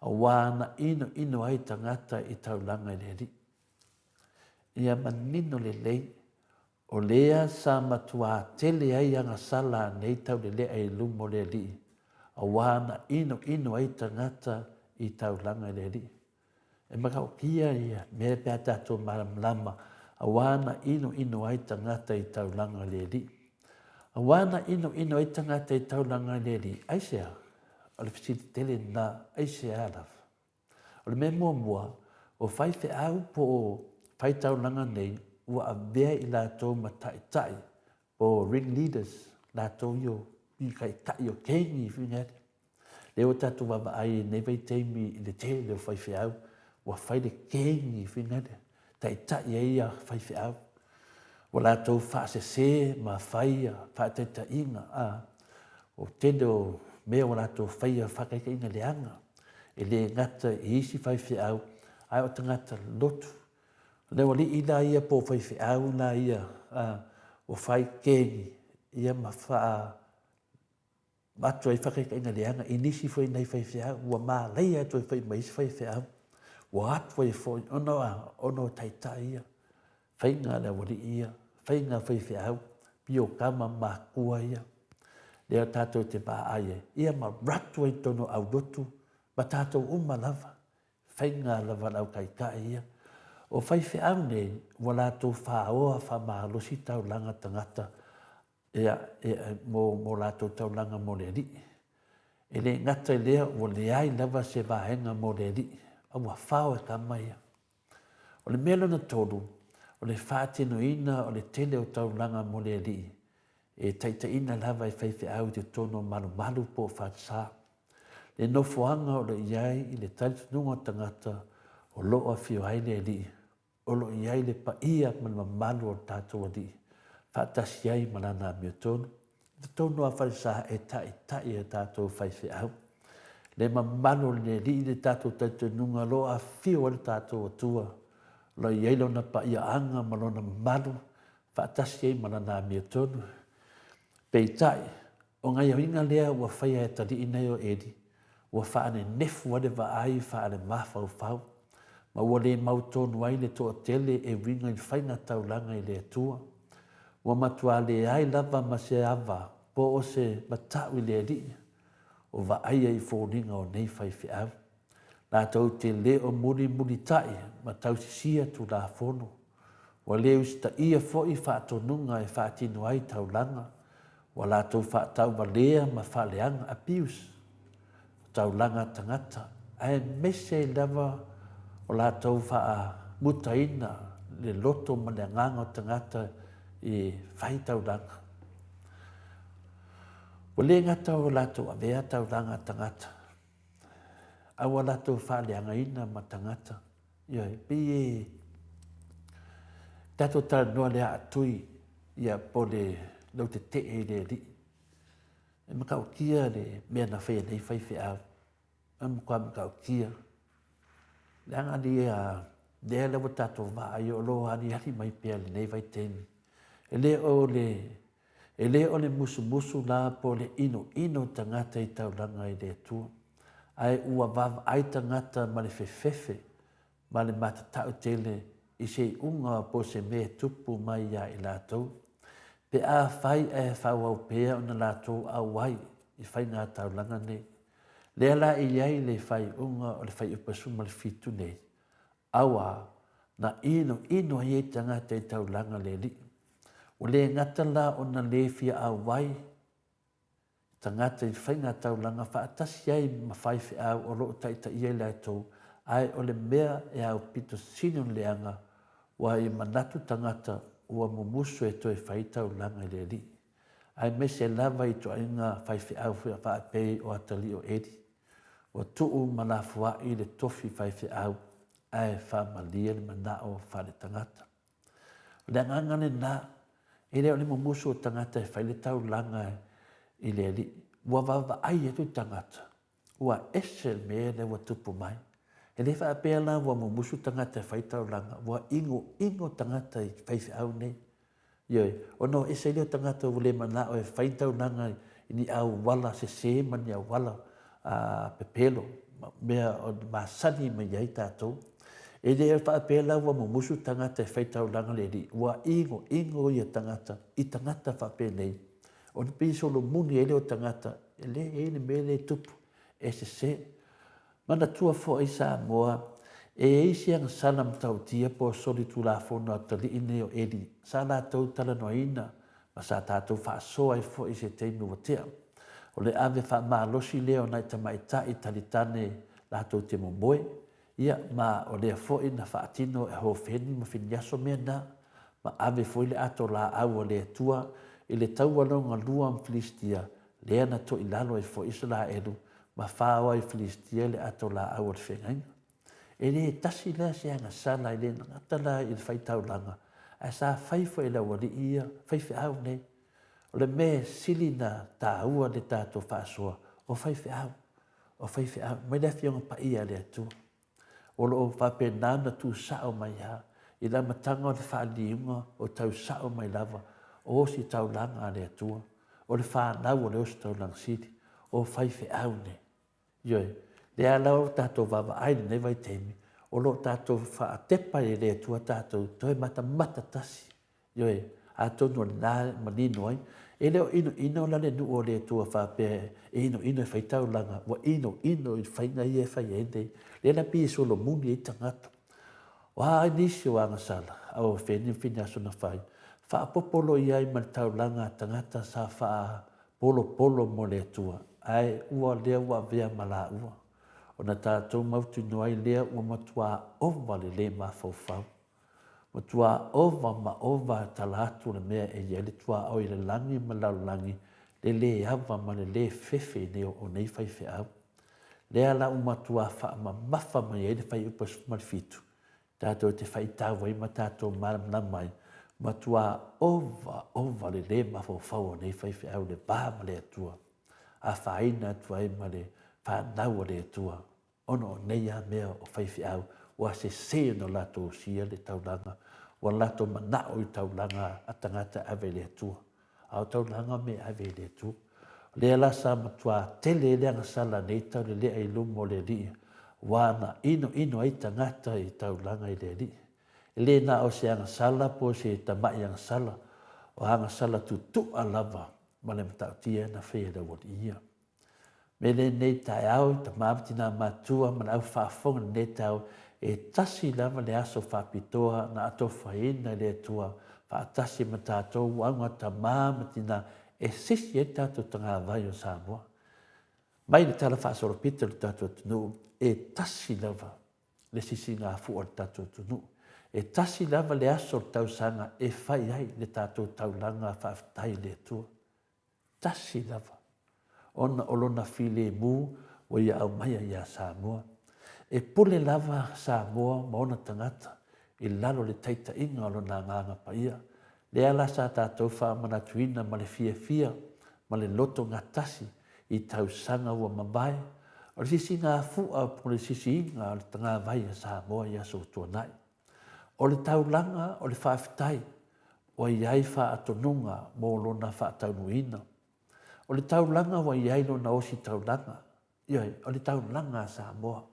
Speaker 3: A wana ino ai tangata I taulanga I le li. Ia manino le lei. O lea sa matua tele ai anga sala a nei tau le lea e lumo le li. A wana ino ai tangata I taulanga I le li. E makau kia ia, mea pēr tātou maramlama, a wana ino ai tangata I taulanga le li. A wana ino ai tangata I taulanga le li, aisea, o le fisiti tele nā, aisea alaf. O le mea mua, o whai au po whaitaulanga nei, ua avea i lātou mataitai o ring leaders, lātou io i kai tai o kengi whingare. Leo tātou wawa ai nei vai teimi i le te leo whaiwhiau, ua whai le kengi whingare, tai ei a whaiwhiau. Wa lātou whaasese ma whaia, whaateta inga a, o tene o mea wa lātou whaia whakaika inga leanga, e le ngata i isi whaiwhiau, ai o tangata lotu. Leo li ila ia po whaiwhiau na ia, o whai kengi, ia ma wha atu ai whakaika inga leanga, inisi whai nei whaiwhiau, ua mā leia atu ai whai maisi whaiwhiau, ua atu ai whai ono taitai ia, whainga lea wali ia, whainga whaiwhiau, pio kama mā kua ia, lea tātou te pā aia, ia ma ratu ai tono au lotu, ma tātou lava, whainga lava lau kai kai ia, o whaiwhiau nei, wa lātou whaoa whamālosi tau langa tangata, mo lātou tau langa mo le ri. E le ngata lea, o le ai lava se vahenga mo le ri, a wa whao e kamaia. O le melo na tolu, o le whātino ina, o le tele o tau langa mo le ri, e taita ina lava e whaiwhiau te tono malu po whaatsa. Le nofoanga o le iai i le talitununga tangata, o loa fio ai le ri, o lo iai le pa ia man malu o tātou ri. Whaatasi ai manana mio tonu. Te tonu a whaisa e tai e tātou whaiwhiau. Le mamano le ri le tātou talitununga loa fio ale tātou atua. Lo iai lona pa ia anga malona malu. Whaatasi ai manana mio tonu. Pei tai, o ngai au inga lea ua whaia e tari inai o eri. Ua whaane nefu ade wa ai whaane mawhau whau. Ma ua le mautonu ai le toa tele e winga i whainga taulanga i le atua. Ua matua le ai lava ma se ava po o se matau i le ri. O wa aia i whoninga o nei whaiwhiau. Nā tau te le o muri tai ma tau sisia tu la whono. Ua le usta ia fo i whaatonunga e whaatino ai taulanga. Ua la tau whaatau wa lea ma whaaleanga a pius. Taulanga tangata. Ai mese lava o la tau wha mutaina le loto ma le nganga tangata i whai taulanga. O le ngata o la tau avea taulanga tangata. Awa la tau wha leanga ina ma tangata. Ioi, pie tato tala noa lea atui ia po le lau te e le ri. E makau kia le mea na whea nei whaiwhiau. E makau kia. Leanga ni lea lewa tato waa i o lo ani mai pia le nei vai teni. E le o le musu la po le ino tangata i taulanga i le atua. Ai ua vava ai tangata ma le fefefe, ma le matatau tele i se unga po se mea tupu mai ia i lātou. Pe a whai e whau au pēa o na lātou au wai i whai ngā taulanga nei. Lea la i ai le whai unga o le whai upasuma le fitu nei. Awa na ino ai e tangata i taulanga le li. O le ngata la o na le fia au wai. Tangata i whai ngā taulanga whaatasi ai ma whai whiau o loo taita i ai laitou. Ai o le mea e au pito sino leanga wa i manatu tangata ua mumusu e toi whai taulanga le li. Ai mese lava i toa inga whai whiau whaapei o atali o eri. O tuu manafua i le tofi whai whiau ai whaamalia le manao whare tangata. O le angangane nā, e leo le mumusu o tangata e whai le taulanga i le li. Ua wawa ai e tu tangata. Ua ese mea le ua tupu mai. E le whaapea la ua mumusu tangata e whai taulanga. Ua ingo tangata i whai whiau nei. Ioi, o no ese leo tangata o le manao e whai taulanga i ni au wala se mani au wala pepelo. Mea o masani me iai tātou. E le whaapea la ua mumusu tangata e whai taulanga le li. Ua ingo ia tangata i tangata whaapea nei. O ni piso lo muni ele o tangata, ele mele tupu, e se. Mana tua fo i Samoa, e eisi ang sanam tau tia po soli tu la fono atali ine o edi. Sa la tau tala no ina, ma sa tātou wha soa i fo i se teimi watea. O le ave wha maa losi leo nai tamai ta i talitane la tau te momoe, ia ma o lea foʻi na faatino e hofeni ma finiaso mea na ma ave foi le ato laau o le atua i le taualoga lua ma filistia lea na toʻi lalo ai foʻi Israelu ma fao ai filistia le ato laau o le feagaiga e lē tasi lea se agasala i lē nagata la i le faitaulaga ae sa fai foʻi le aualii ia faifeʻau nei o le mea sili na tāua le tatou faasoa o faifeʻau mai le afioga paia le atua o loo faapena na tusaʻo mai ia i le amataga o le faaliuga o tausaʻo mai lava o osi taulaga a le atua o le fanau o le osi taulaga sili o faifeʻau nei ioe le a lau tatou vavaai lenei vaitemi o loo tatou faatepa i le atua tatou toe matamata tasi ioe atonu o lenā manino ai e leo inoino la le nuu o le atua faapea e inoino e faitaulaga ua inoino i faiga ia e fai ai nei le la pisolomuni ai tagata o a nisi o agasala au feni finiaso na fai faapopolo ia ai ma le taulaga tagata sa faapolopolo mo le atua ae ua lea ua avea ma laua ona tatou mautuinu ai lea ua matuaova lelē mafaufau matuaova ma ova tala atu le mea e ia le tuaʻao i le lagi ma lalolagi le lē ava ma le lē fefe i nei o nei faifeʻau lea lau matua faamamafa mai ai le fai upa suma le fitu tatou te faitau ai ma tatou malamalama ai matuaova lelē mafaufau o nei faifeʻau le pā ma le atua afāina atu ai ma le fanau o le atua ona o nei a mea o faifeʻau ua sesē ona latou osia le taulaga ua latou manaʻo i taulaga a tagata ave le atua ao taulaga me ave le atua lea la sa matua tele le agasala nei taulelea i luma o le alii ua na inoino ai tagata i taulaga i le alii e lē na o se agasala po se tamaʻi agasala o agasala tutuʻa lava ma le matautia na feia le aualiia me lenei taeao i tamamatina matua ma le au faafoga lenei taeao e tasi lava le aso faapitoa na atofaina i le atua faatasi ma tatou ua auga tamā ma tinā e sisi ai tatou tagavai o Samoa mai le tala faasolopita le tatou atunuu e tasi lava le sisigafu o le tatou atunuu e tasi lava le aso o le tausaga e fai ai le tatou taulaga faafetai le atua tasi lava ona o lona filemu ua ia aumaia iā Samoa e pule lava Samoa ma ona tagata i lalo le taitaʻiga o lona agaga paia lea la sa tatou faamanatuina ma le fiafia ma le loto gatasi i tausaga ua mamae o le sisigafuʻa po le sisiiga o le tagavai a Samoa ia soutuanaʻi o le taulaga o le faafetai ua iai faatonuga mo lona faataunuina o le taulaga ua iai lona osi taulaga ioe o le taulaga a Samoa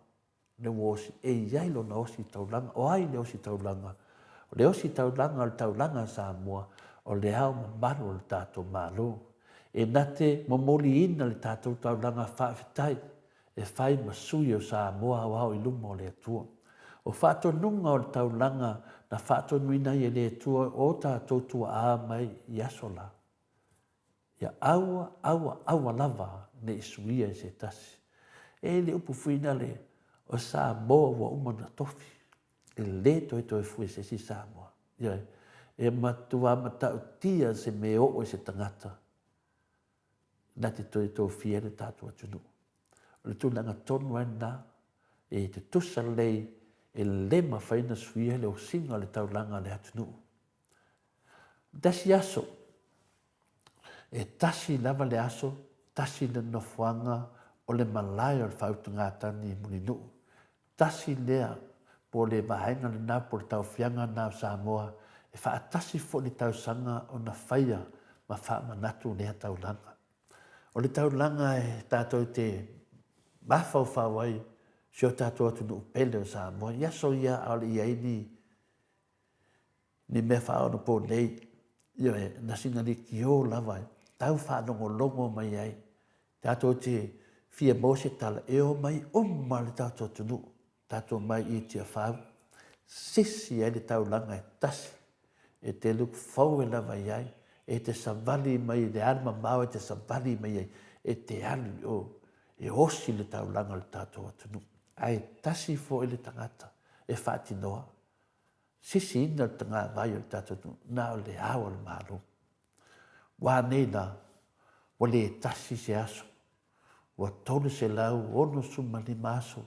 Speaker 3: le ua osi e iai lona osi taulaga o ai le osi taulaga o le osi taulaga o le taulaga a Samoa o le ao mamalu o le tatou mālō e nate momoliina le tatou taulaga faafetai e fai ma sui o Samoa o ao i luma o le atua o faatonuga o le taulaga na faatonuina ai e le atua o tatou tuaā mai i aso la ia aua lava ne isuia i se tasi e le upufuina le o Samoa ua uma na tofi e lē toe fui se si Samoa ia e matua matautia se me oo i se tagata na te toe tofia le tatou atunuu o le tulaga tonu ai na e te tusa lei e lē mafaina suia le osiga o le taulaga a le atunuu tasi aso e tasi lava le aso tasi le nofoaga o le malae o le faautugatani mulinuu tasi lea po le vaega lenā po le taufiaga na o Samoa e faatasi foʻi le tausaga ona faia ma faamanatu lea taulaga o le taulaga e tatou te mafaufau ai se o tatou atunuu pele o Samoa ia so ia ao le iai ni mea faaona po nei ia e na singalikio lava ai tau whanongolongo mai ai. Tātou te fia mose tala eo mai oma le tātou tunu. Tātou mai i tia whau. Sisi ai le tau langa e tasi. E te luk fau e lava iai. E te savali mai, le alma mau e te savali mai ai. E te alu o, e osi le tau langa le tātou tunu. ai tasi fo ile tangata e whaatinoa. Sisi ina le tanga vai o tātou na o le hao o le malo. Wā nei na, o le tasi se aso, o tolu se lau ono suma li maso,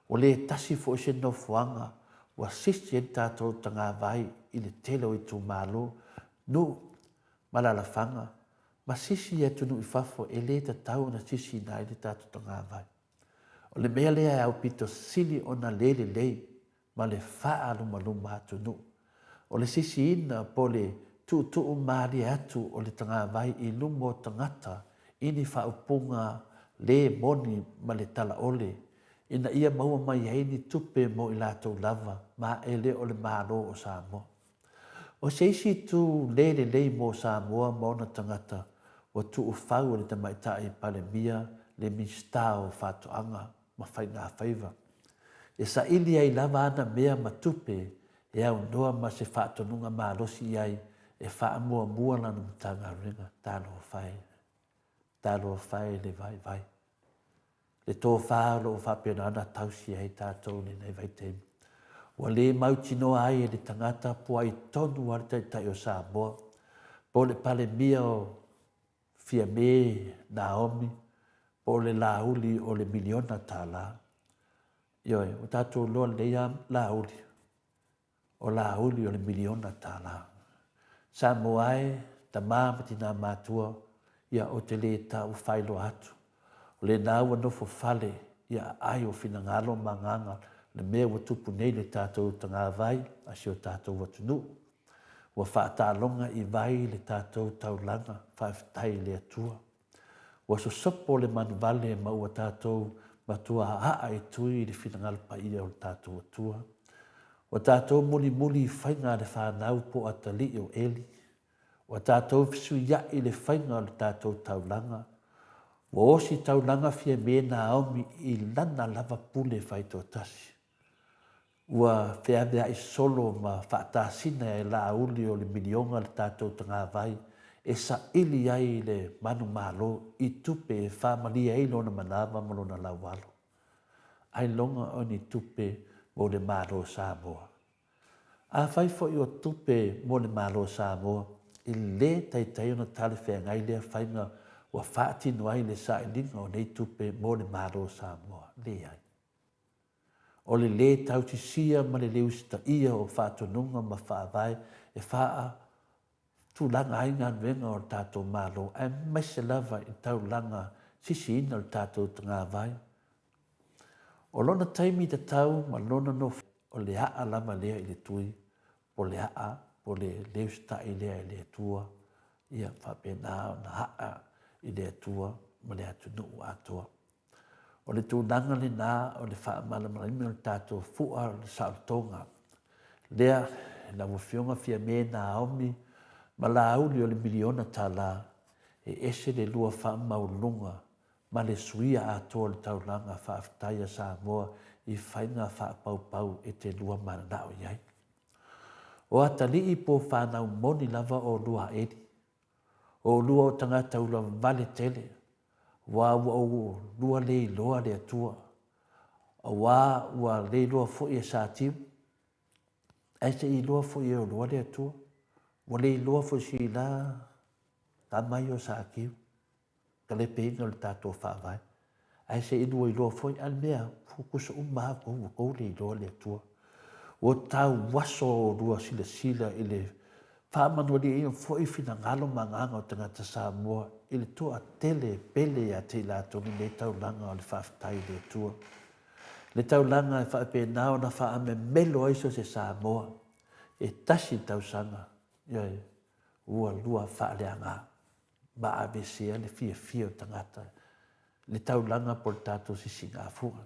Speaker 3: o le tasi fo se no fuanga, o sisi e tātou tanga vai i le telo i tu malo, nu malala fanga, ma sisi e tunu i fafo e le tau na sisi na i le tātou tanga vai. O le mea lea au pito sili o na lele lei, ma le faa luma atunu. O le sisi ina po le tu maari atu o le tanga vai i lumo tangata, ini faa upunga le moni ma le tala ole, ina ia maua mai haini tupe mo i latou lava, ma ele o le malo o Samoa. O se isi tu lele lei mo Samoa ma ona tangata, o tu ufau o le tamaitai pale mia, le minsta o fatoanga, ma fai ngā whaiva. E sa ili ai lava ana mea matupe, e au noa ma se whaatonunga mālosi ai, e wha mua lana mtanga ringa, tālo whai le vai. Le tō whaalo o whapena ana tausi ai tātou le nei vai teimi. Wa le mauti noa ai e le tangata pua i tonu ar tai o Samoa, po le pale mia o fia me Naomi, po le lauli o le miliona tāla. Ioi, o tātou loa leia lauli. O lauli o le miliona tāla. Samoa e, ta māmati nā mātua, ia o te le tau whailo atu. O le nāua nofo fale, ia ai o whina ngalo manganga, le mea wa tupu nei le tātou tanga vai, asi o tātou watunu. Wa whaatālonga i vai le tātou taulanga, whaaftai le atua. Wa so sopo le manuvale e maua tātou matua haa e tui le whinangalpa ia o tātou atua. O tātou muli i whainga le whanau po atali o Eli. O tātou fisu ia i le whainga le tātou taulanga. O osi taulanga fia me Naomi i lana lava pule whaito tasi. Ua whiawea i solo ma whaatāsina e la uli o le milionga le tātou tanga vai. E sa ili ai le manu malo i tupe e whamalia i lona manawa ma lona laualo. Ai longa o ni tupe mo le malo Samoa. A whai fo i o tupe mo le malo Samoa, i le taitai ona tale whengai lea whainga wa whaatino ai le sa ilinga o nei tupe mo le malo Samoa. Le ai. O le tautisia ma le leusita ia o whaatonunga ma whaavai e whaa tūlanga ai ngā nuenga o tātou malo, ai maise lava i taulanga sisi ina o tātou tanga vai. O lona taimi te tau ma lona no o le haa lama lea i le tui, po le haa, po le leusita i lea i le tua, ia whapena o na haa i le tua, ma le atunu atoa. O le tūlanga le nā o le wha malamalimi o le tātou fua o le saotonga. Lea, la wafionga fia me Naomi, ma la auli o le miliona tāla, e ese le lua wha maulunga, ma le suia atoa le taulanga wha aftaia Samoa i whainga wha pau e te lua maranao iai. O atali i po whanau moni lava o lua eri. O lua o tangata ula vale tele, wa o lua lei loa le atua, wa lei loa fo i sa tiu, aise i loa fo i o lua le atua, wa lei loa fo si la tamai o sa kiu, ka le peinga le tātou whaavai, aise i lua i loa fo i almea, fukusa umaha kou lei loa le atua, o tau waso o lua sila i le whaamanua li e fo i whina ngalo manganga o tangata Samoa, i le tua tele pele a te lātoni le taulanga o le whaaftai le tua. Le taulanga e whaapena o na whaame melo aiso se Samoa, e tasi tausanga, ioi, ua lua whaaleanga, ma avesea le fia o tangata, le taulanga po le tātou sisi ngā fuga.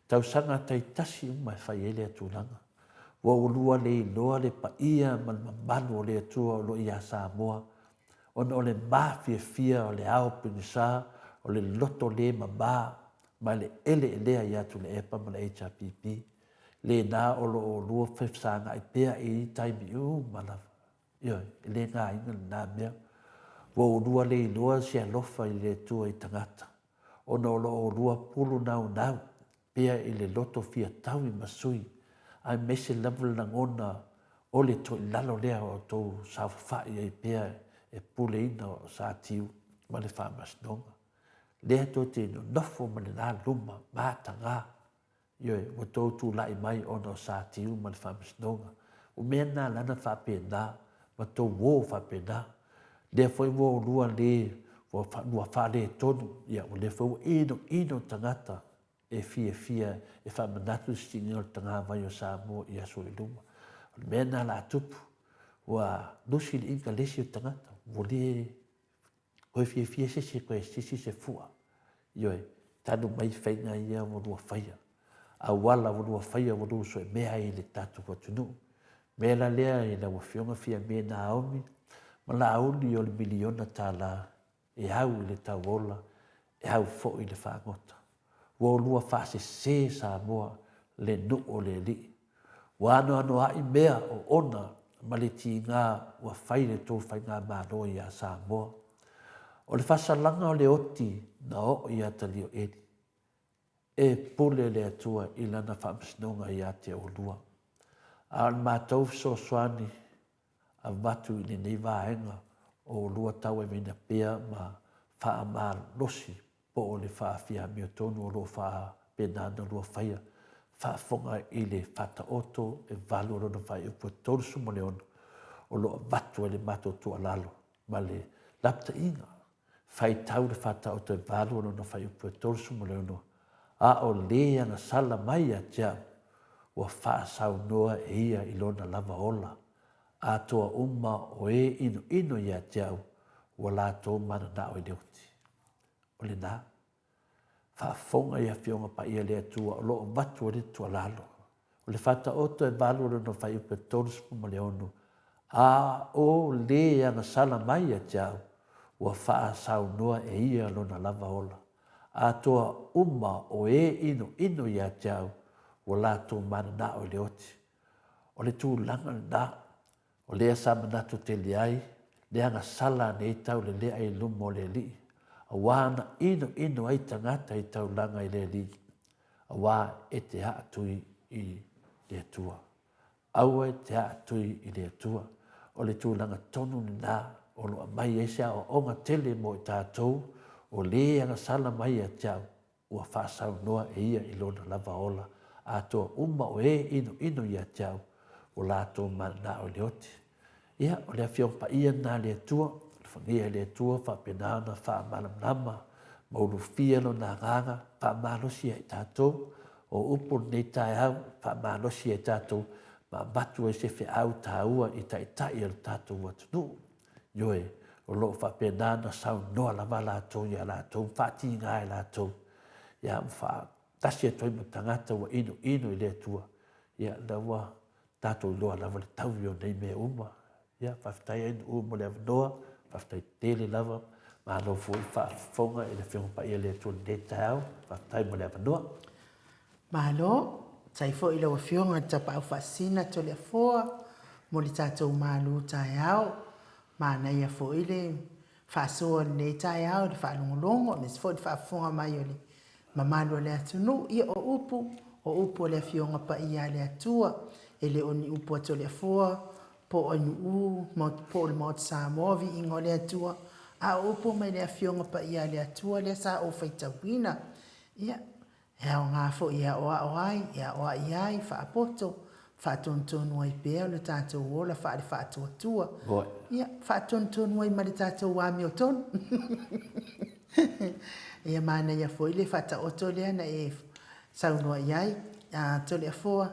Speaker 3: Tausanga tai tasi umai whaiele atulanga. Wa ulua le loa le paia ma le mamanu o le atua o lo ia Samoa, ona o le mafia o le ao pinisa, o le loto le mama, ma le ele lea i atu le epa ma le HRPP, le nā o lo o lua whewsanga i pēa i taimi malawa. Ioi, le ngā inga le nā mea. Wa ulua le loa si alofa i le atua i tangata, ona o lo o lua pulu nau, pea i le loto fia tau i masui. Ai mese level na ngona o le toi lalo lea o tau sawhai ai pea e pule ina o sa tiu ma le whamasnonga. Lea tō te no nofo ma le nā luma mātanga. Ioi, wa tō tū lai mai ona o sa tiu ma le whamasnonga. O mea nā lana whapena, ma tō wō whapena. Lea foi wō lua le, lua whale tonu, ia o le fau ino tangata e fia e whamanatu stingi o tanga mai o Samoa i aso i luma. O mea nā la tupu, wa nusi le inga lesi o tangata, wo le koe fia sese koe sisi se fua. Ioi, tanu mai whainga ia wo lua whaia. A wala wo lua whaia wo lua so e mea i le tatu wa tunu. Mea la lea i la wa fionga fia mea na aomi, ma la auli o le miliona tā la e au i le tawola, e au fo i le whangota. Wo lua whase se Samoa le nu o le li. Wano ano ai mea o ona ma le ti ngā wa whaire tō whainga māno i a Samoa. O le whasalanga o le oti na o i atali o eri. E pule le atua i lana whamsnonga i ate o lua. A mātou so swani a matu i nei vāenga o lua tau e mina pea ma wha mā losi po o le wha fia mio tonu o lo wha penana lua whaia. Wha fonga i le whata oto e valu o lona whai upo tonu sumo le ono o lo matu e le mato tua lalo ma le lapta inga. Whai tau le whata oto e valu o lona whai upo tonu sumo le ono a o lea na sala mai a tia ua wha sau noa e ia i lona lava ola. A toa uma o e ino i a tiau ua la tō mana na o i leuti. O le nā, whaafonga i a fionga pa ia lea tua o loo matu o le tua lalo. O le whata oto e valu o no whai upe tōru spuma le ono. A o lea na sala mai a tiau ua wha sau noa e ia lona lava ola. A toa uma o e ino i a tiau ua la tō mana na o i leuti. O le tū langa na o lea sa manatu te liai, lea nga sala nei tau le lea i lumo le li. A wana ino ai tangata i tau langa i le li. A wā e te haatui i le atua. Aua e te haatui i le atua. O le tūlanga tonu ni nā, o loa mai e sea o onga tele mo i tātou, o lea nga sala mai a tiau, ua whaasau noa e ia i lona lava ola. A toa uma o e ino i a tiau, o lātou mana o le oti. Ia, o le afiong pa ia nā le atua, le whangia le atua, whapenana, whaamalamnama, maulu fialo nā nganga, whaamalosi e tātou, o upo nei tai au, whaamalosi e tātou, ma batu e se whi au tāua i tai al tātou atunu. Ioe, o loo whapenana sau noa lava lātou i a lātou, whati ngā e lātou. Ia, mwha, tasi e toi matangata wa ino i le atua. Ia, lawa, tātou loa lava le tauwi o nei mea uma. Ia, whaftai ainu uma le avanoa, whaftai tele lava, ma alo fui whaafonga e le whionga pa ia le atua le tau, whaftai mo le avanoa.
Speaker 2: Malo, tai fo ilo whionga tapa au whasina to le afoa, mo le tātou malu tai au, ma nei a fo ile, whaasoa le tai au, le whaalongolongo, nes fo le whaafonga mai o le mamalu le atunu, ia o upu le whionga pa ia le atua, ele oni upu ato le afoa, po onu po le maot Samoa vi ingo le atua, a upu mai le whionga pa ia le atua, le sa o whaitawina. Ia, o ngā fo ia oai, ia oa iai, whaapoto, whaatontonu ai pēo le tātou ola, whaare whaatoatua. Ia, whaatontonu ai ma le tātou wāmi o tonu. Ia mana ia fo ile whaataoto lea na e saunua iai, to le afoa,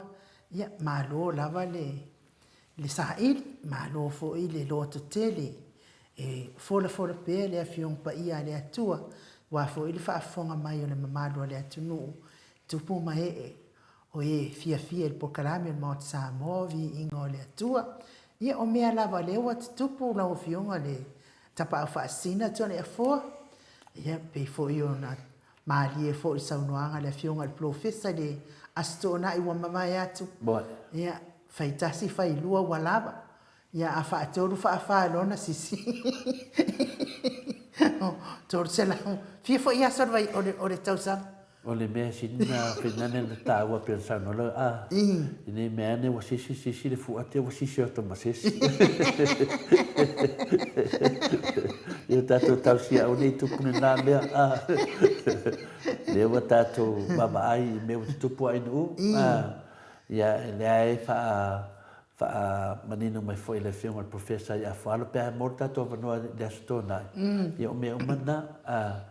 Speaker 2: ia, malo lava le sail, malo fo ile loto tele, e fola pēo le whiong pa ia le atua, wa fo ili whaafonga mai o le mamalo le atunu, tupu mai o e fia il pokarami o le maot Samoa vi ingo le atua. Ia o mea lava lewa tupu la o fionga le tapa au whaasina to le afoa. Ia pe fo i o na maali e fo i saunoanga le fionga le profesa le astona i wa mamai atu. Ia whaitasi whailua wa lava. Ia a whaatoru whaafalona sisi. Tōru se lau. Fia fo ia sorwai o le tausanga.
Speaker 3: O le mea sinina whenane na tāua pia sano le Ine mea ne wa sisi le fuate wa sisi o to masisi. Ia tātou tausia au nei tupune nā mea Le wa tātou mama ai me wa tupu ai nu. Ia le ai wha manino mai foi le whiunga professor ia whaalo pēha mō tātou whanua le asto nai. Ia o mea umana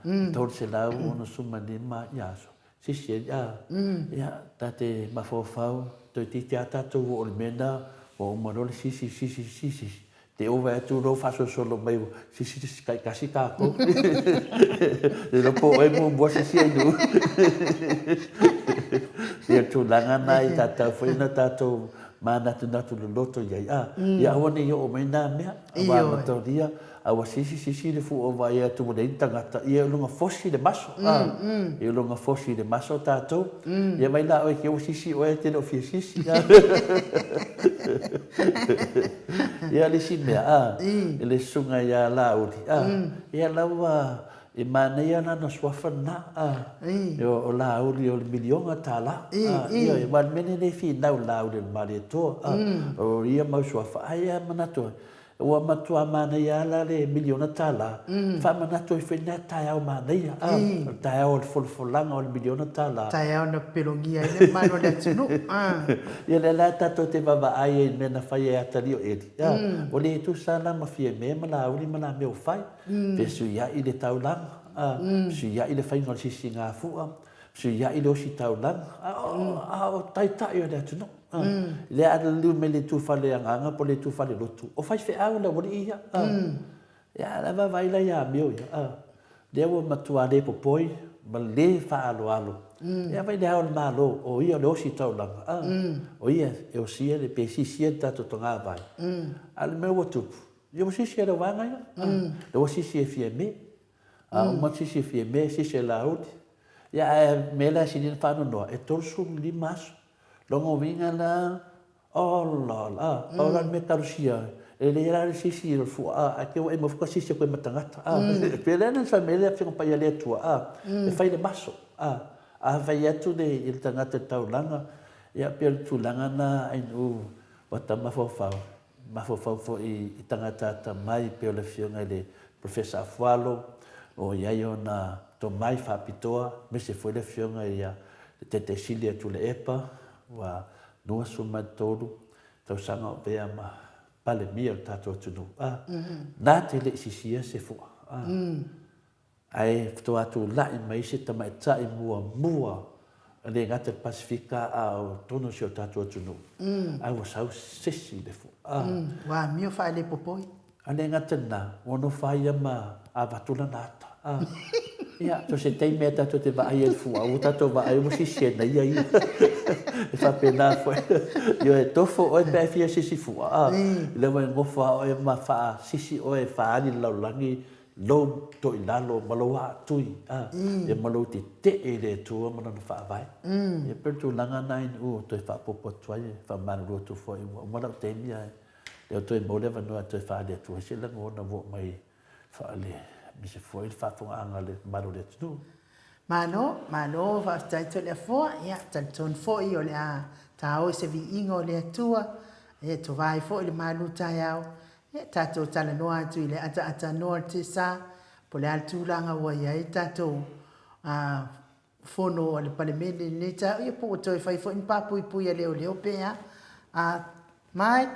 Speaker 3: tōru se lau ono sumani ma ia aso. Sisi ia tate mawhawhau toi titi a tātou o le mena o umarole sisi. Te owa e tūrou whaso solo mai sisi kai kasi kāko. Le ropo e mō mbua sisi ai nu. Ia tūlanga nai tātou whaina tātou mana natu le loto iai ia awane ia o mai nā mea awa matoria awa sisi le fu o vai atu mo nei tangata ia lunga fosi le maso ia lunga fosi le maso tātou ia mai la o ke o sisi o e te no fia sisi ia le si mea le sunga ia la uri ia laua e mana ia na no swafa na o la uri o le milionga tala ia e wan mene ne fi na la uri mari to o ia mau swafa ai manato o matua mana ia la le miliona tala fa manato e fena tai au mana ia tai au folfolanga o le miliona tala
Speaker 2: tai au na pelongia ile mano le tunu
Speaker 3: ia le la tato te baba ai e mena fai e atari o eri o le tu sala ma fie me mana uri mana me o fai pesu ia i le taulanga su ia i le fai ngol sisi ngā fua su ia i le osi taulanga o tai tai o le atunu le ada liu me le tufale anganga po le tufale lotu o fai fe au la wori ia ia la va vai la ia mio ia le o matua le popoi ma le fa alo ia vai le au malo o ia le osi taulanga o ia e o sia le pesi sia tato tonga vai al me o tupu ia o sisi le wanga ia le o sisi e fie me o ma sisi fie me sisi la uti ia me la sinin fa no e torsu limas longo vinga la o la me tarusia e le era sisi o fu a ke o e mo fu sisi ko matangata pele na família fica pa ia le tua e fai le maso a vai atu de il tangata taulanga ia per tulanga na ai u bota mafofau fo i tangata mai pe le fiona le professor Afualo o ia na to mai fa pitoa me se foi le fiona ia te silia tu le epa wa noa suma tolu tau sanga o pea ma pale mia o tato tunu nā te le sisia se fua ai to atu lai mai se tamai tai mua le ngata Pasifika au tono se o tato tunu ai wa sau sesi le fua
Speaker 2: wa mio fa le popoi
Speaker 3: ane ngata na ono fai ma avatula nata ia to se tei meta to te vai e fua o tato vai mo sisi na ia e fa pena foi io e tofo o pe fia sisi fua le mo ngofa o e ma fa sisi o e fa ani laulangi lo to ilalo maloa tui e malo te e le tu mo na fa vai e per tu langa nine o to fa popo tuai fa man ro to foi mo na te mia le to e mo le va no to fa le tu se la ngona vo mai fa le mi se foi fa fo anga le malo le tu
Speaker 2: Mano, va taito le fo, ia tanton fo i o le a tau se vi ingo le atua, e to vai fo le malu taiao, e tato tala noa atu i le ata noa te sa, po le altu langa wa ia e tato fono o le palemene le ta, ia po to e fai fo in papu i puia leo pea, Mike,
Speaker 1: Mai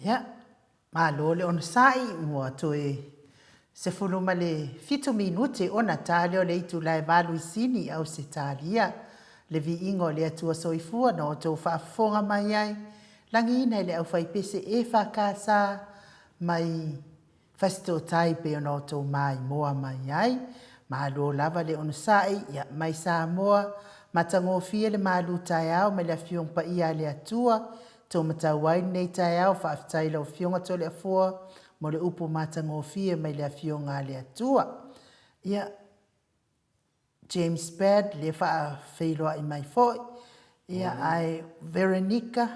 Speaker 2: Ia, malo le ona sai mua toe se fulu ma le 7 minuti ona tali o le itu lai malu isini au se talia le vi ingo le atua soifua na o tau whaafonga mai ai langi ina le au whaipese e whakasa mai fasto tai pe ona o tau mai moa mai ai malo lava le ona sai ia mai sa moa matango fie le malu tai au me le fiong pa ia le atua tō matawai nei tai au whaafitai lau fionga tō le afua mo le upu matango fie mai le fionga le atua. Ia, James Bad le whaafeiloa i mai foi. Ia ai Veronica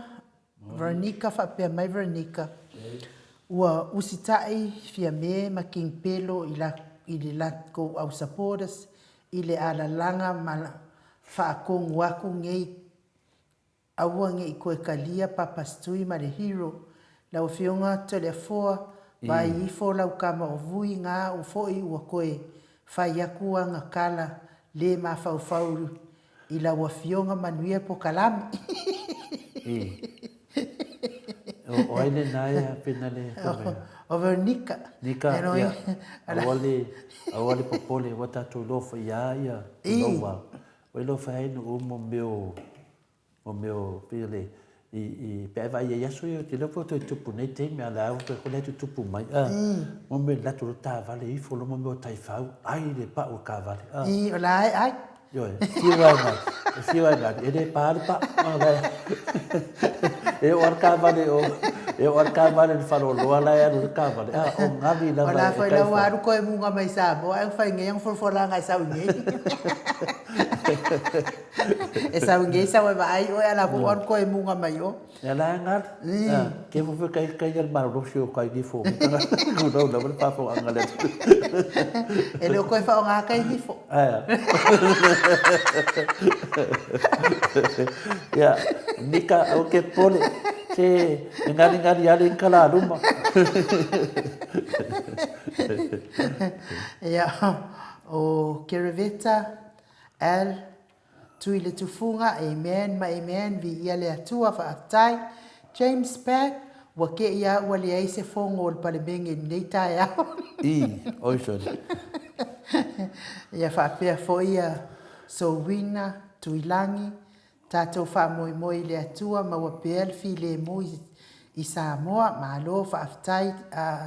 Speaker 2: whaapea mai Veronica. Ua usitai fia me ma king pelo i le latko au supporters i le alalanga ma whaakongu aku ngei aua nge i koe kalia papastui ma le hero. Lau fionga to le foa, vai i fo lau kama o vui ngā u foi ua koe whai akua ngā kala le ma fau i lau a fionga manuia po kalami.
Speaker 3: O aile nāia pena le kame.
Speaker 2: O Veronica.
Speaker 3: Nika, ia. Awale popole wata tu lofa ia lofa. Wai lofa hainu umo meu pile i pe vai ia so eu te lepo to tupu nei te me ala o ko le tupu mai mo me la tu ta vale i fo lo mo tai fau ai le pa o ka vale
Speaker 2: I ola ai
Speaker 3: yo si vai na ele pa e o ka vale o ka vale fa lo ala ya o ka vale o ngavi la
Speaker 2: ola foi la waru ko e munga mai sa bo ai fai ngai for ngai sa ngai esa ngai sa wa ai o ala po on ko e munga mai o
Speaker 3: ela ngar ke fu kai el mar lo sio kai di fo ku no na pa fo angale
Speaker 2: ele ko fa nga kai di fo
Speaker 3: ya nika o ke pole ke ngani ali kala ruma
Speaker 2: ya o Kereveta al tui le tufunga amen ma amen vi ia le atua whaatai James Pack wa ke ia wa le aise fongo o pale bengi nei tai au
Speaker 3: oi sorry
Speaker 2: ia whaapea fo ia so wina tuilangi tātou wha moi le atua ma wa pel fi le moi i Samoa ma lo whaatai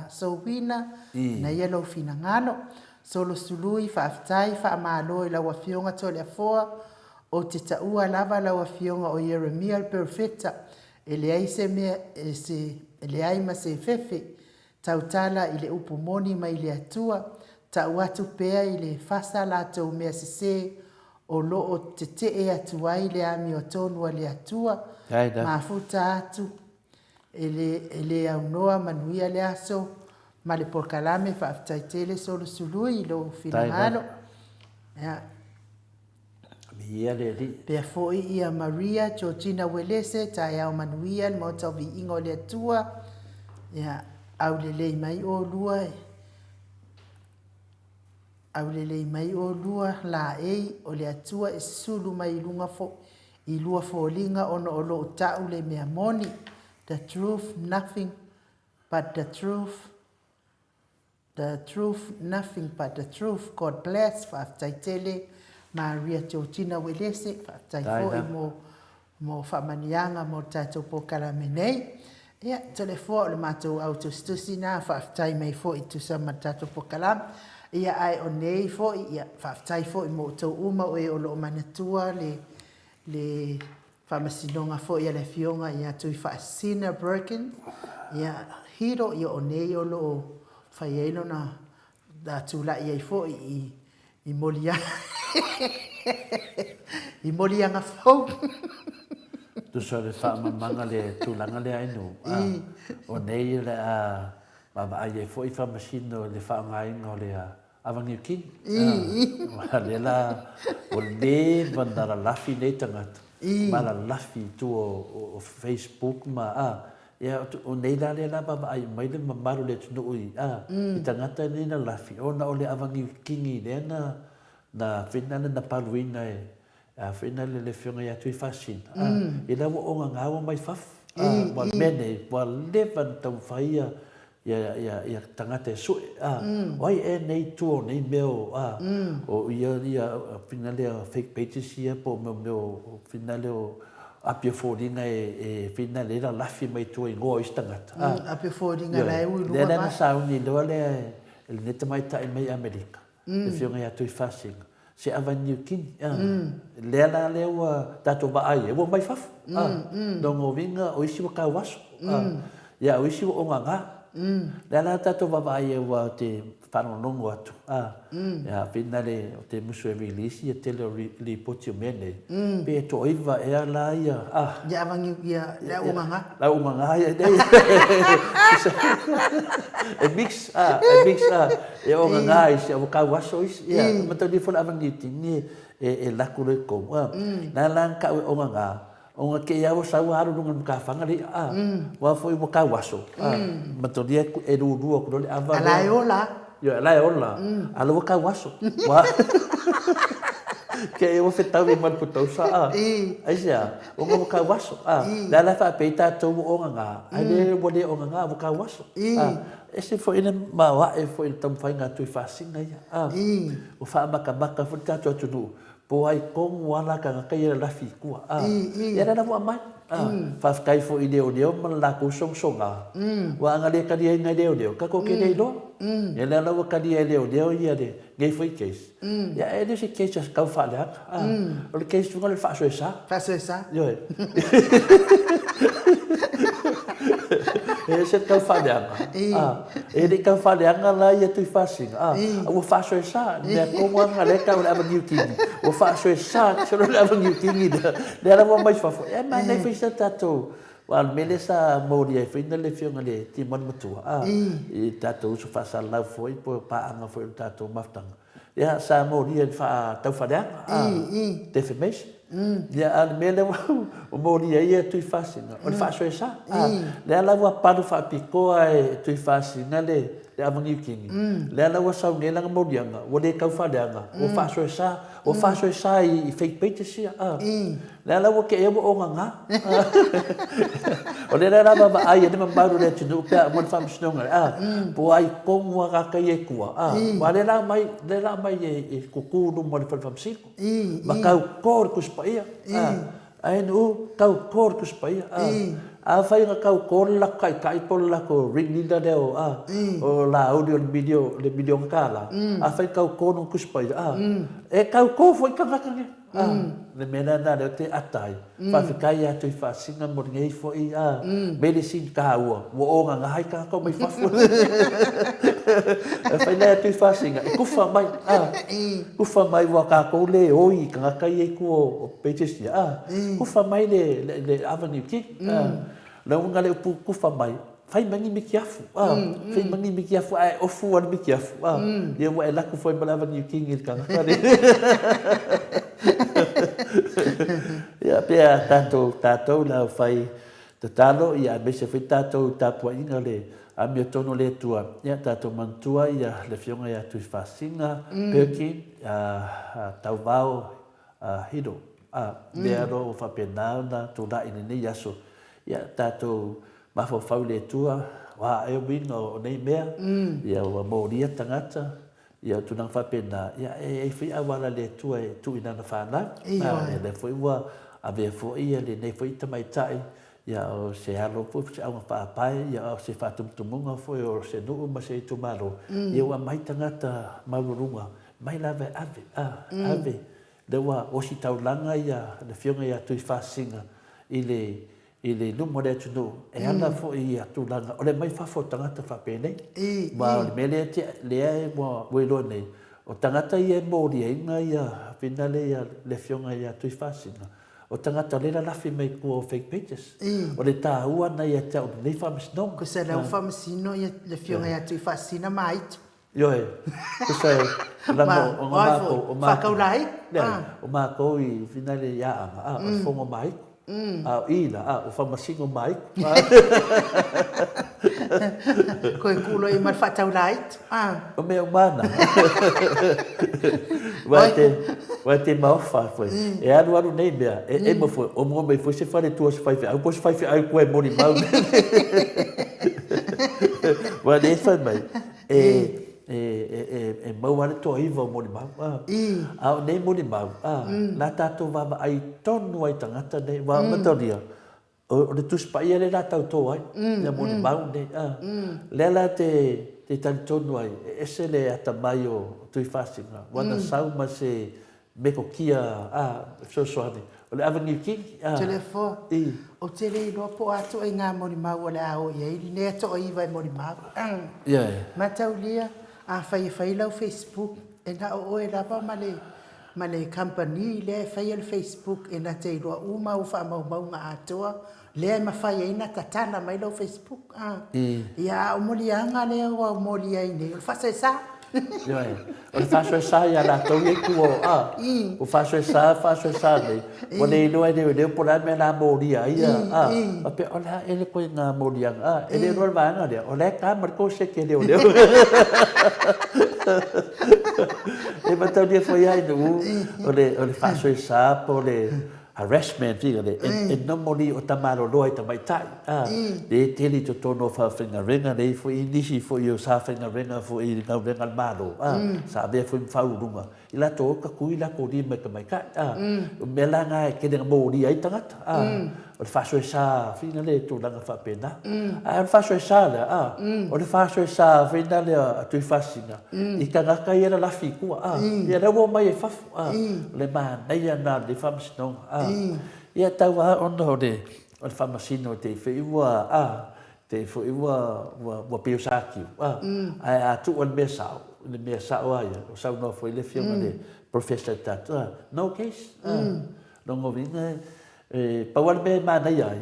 Speaker 2: so wina na ia lo fina ngano solo sului whaatai wha ma lo i la wa fionga to le afoa o te taua lava la wa fionga o Jeremia Perfecta ele ai se me ele ai ma se fefe tautala i le upumoni ma i le atua tauatu pea i le fasa la tau mea se o lo o te e atua i le ami o tonu le atua ma futa atu ele au noa manuia le aso ma le porkalame whaafitai tele solo sului lo finangalo ya
Speaker 3: ia le ri
Speaker 2: pea foi ia Maria Georgina Welese tai au manuia mo tau vi ingo le atua ya au le mai o lua la o le atua e sulu mai lunga fo i lua fo linga ono o lo tau le mea moni the truth nothing but the truth nothing but the truth God bless whaafitai tele Maria Georgina Welese whaafitai fo mo whamanianga mo tātou po kalamenei ia telefo le mātou autostusi nā whaafitai mai fo i tusa ma tātou po kalam ia ai o nei fo ia whaafitai fo i mo tau uma o e o lo manatua le whamasinonga fo ia le fionga ia tui whaasina Birkin ia hiro ia o nei o lo whaielo na tūla ia i fo i molia i molianga fo
Speaker 3: tu so le whaamamanga le tūlanga le ainu o nei le a mama ai e fo i whamasino le whaangainga o le awangi king le la o le bandara lafi nei tangata ma la lafi tu o Facebook ma ia o nei la le la mama ai mai le mamaru le tunu ui i tangata nei na lafi o na o le awangi kingi le na finale na paluina a finale le fionga ia tui fasina i la o nga ngawa mai faf Wa mene, wa levan tau whaia ia tangata e sui. Wai e nei tuo, nei meo. O ia whina lea fake pages ia po meo whina leo apia fōringa e whina lera lafi mai tua i ngoa is tangata.
Speaker 2: Apia fōringa lai ui lua
Speaker 3: Lea na sauni loa lea ele neta mai tai mai Amerika. E whionga ia tui whasinga. Se awa New Guinea. Lea la lea ua tato ba ai. E ua mai fafu. Nongo winga o isi wa kau waso. Ia o isi wa onga ngā. Lea la tato ba ai e ua te whanonongo atu. Ia whina le o te musu e release ia tele o ripoti o mene. Pe to iwa e ala ia.
Speaker 2: Ia awangi ia la onga ngā.
Speaker 3: La onga ngā ia. E mix. E onga ngā isi a wakau waso isi. Ia, matau ni whona awangi tini e laku rei kou. Nā lang kau e onga ngā. Onga ke ia o sau haru runga mga whangari. Wa foi wakau waso. Matau ni e rūrua kuro le awa.
Speaker 2: Alai ola.
Speaker 3: Ia, alai ola. Ala wakau waso. Ke e o whetau i man putau sa. Aisia, o ngā wakau waso. Nā la wha pei tātou o ngā ngā. Aile wale o ngā ngā wakau waso. E se fo ina mawa e fo ina tamwhai ngā tui whasinga ia. O wha maka fo tātou atunu. Po ai kongu wala ka ngā kai ira lafi kua. Ia rana mua mai. Whafkai fo i leo leo mana lako songa. Wa anga lea kari ai ngai leo. Kako ke nei loa. Ia lea lawa kari ai leo ia le. Ngai fo i case. Ia e leo se case as kau whaaleaka. O le case tunga le whaaso e sa.
Speaker 2: Whaaso e sa.
Speaker 3: Ioe. E se kau whaaleanga. E le kau whaaleanga la ia tui whasinga. Ua whaaso e sa. Nea konguanga leka o le awa New Guinea. Ua whaaso e sa. Sero le awa New Guinea. Lea lawa mai whafo. E mai nei whaisa tātou. Wal mele sa mori ai whina le whionga le timon matua. I tātou usu whaasa lau foi po paanga foi tātou maftanga. Ia sa mori ai wha tau whareanga. Defamation. Ia al mele o mori ai e tui whasinga. O le whaaso e sa. Lea lawa paru whaapikoa e tui whasinga le amangi ukingi. Lea lawa sau ngelanga morianga. O le kau whareanga. O whaaso e sa. O whaaso e sa i fake pages ia. Lea lawa ke ewa o ngā. O le rama ma ai ane mamaru le tunu pia mon whamsinonga. Po ai kongua kaka i e kua. Ma le la mai e kukuru mo le whamsiko. Ma kau kore kuspaia. Ai nu kau kore kuspaia. A whai ngā kau kore la kai polo la ko ring leader leo. O la audio le video ngakala. A whai kau kore nung kuspaia. E kau kore foi kangakange. Le mena na leo te atai. Whawhikai atu i whasinga mo ngei fo i medicine ka ua. Wo o ngā ngahai ka kau mai whafu. E whainai atu i whasinga. E kuwha mai. Kuwha mai wa ka kou le oi ka ngakai e kua o pages ia. Kuwha mai le Avenue King. Lau ngā leo pu kuwha mai. Whai mangi miki afu. Whai mangi miki afu. Ai ofu anu miki afu. Ia wa e laku foi ma Avenue King i ka ngakai. Ia pia tātou la whai te talo ia me se whi tātou tāpua inga le a mea tono le tua. Ia tātou mantua ia le whionga ia tui whasinga, Perkin, tau vau, hiro. Lea ro o whapenao na tō la ine nei aso. Ia tātou mafo whau le tua, wa e winga o nei mea, ia wa mōria tangata, ia tunang whapena, ia e whi awala le tua e tu ina na whanau. Ia le whi ua a vea fo ia le nei whi tamai tai, ia o se halo po se aunga whaapai, ia o se whatumtumunga fo o se nuu ma se tumaro. Ia ua mai tangata maurunga, mai lawe ave. Le ua o si taulanga ia, le whionga ia tui whasinga, i le numo le tunu, e ana fo i atulanga, o le mai whafo tangata whapenei. Ma o le mele le e mua welo nei, o tangata i e mōri e inga ia, whina le whionga ia tui whasinga. O tangata lera lafi mai kua o fake pages. O le tāua nei e tau nei whamisnong.
Speaker 2: Ko se lau whamisino i le whionga ia tui whasina mait.
Speaker 3: Ioe, kusai, lamo, o ngā mako,
Speaker 2: whakaulai?
Speaker 3: O mako i whina le iaanga, o whonga mai. ina o whamasingo mai.
Speaker 2: Koe kulo I marwhatau lait.
Speaker 3: O mea umana. Wai te mawha foi. E aru nei mea. E mo foi. O mua mei foi se whare tua se whaiwhi. Au po se whaiwhi au koe mori mau. Wai ne whai mai. E mau ane toa iwa o mori mau. Au nei mori mau. Nā tātou wama ai tonu ai tangata nei. Wa matoria. O le tuspai ele la tau to ai le mo mau ne le la te tan tonu ai ese le ata mai o tui fasinga wana sau ma se me ko kia so ani o le avenue king
Speaker 2: telefo o tele no po atu e nga mo mau le ao ye ne to I vai mo mau ma taulia a fai lau Facebook e na o e la pa male company le fai el Facebook e na te roa uma o fa mau nga atoa le ma fai ina tatana mai lo Facebook ya o molianga le o molia ine o fa se sa
Speaker 3: o fa sa ya la to ye ku o fa sa le o le no e de por me la molia ia pe o la ele ko na molia ele ro va nga de o le ka mar ko se ke de o e ma tau dia foi ai no o le fa sa po le harassment figa e no moli o tamaro loi tamai tai de teli to tono fa finga renga nei fo inisi fo io sa finga renga fo I ngau renga malo sa be fo fa urunga ila to ka kui la ko di me ka mai ka me la nga ke de mo di ai tangata o le faso sa finga le to langa fa pena o faso sa la o le faso sa finga le tu fasinga I ka nga ka era la fiku ia wo mai fa le ma nei na le fam sino ia tau ono de o famasino te feiwa te feiwa wa piosaki a tu on mesao le mesao ia o sau no foi le filme de professor tata no case no ngovinga pa wan be mana ia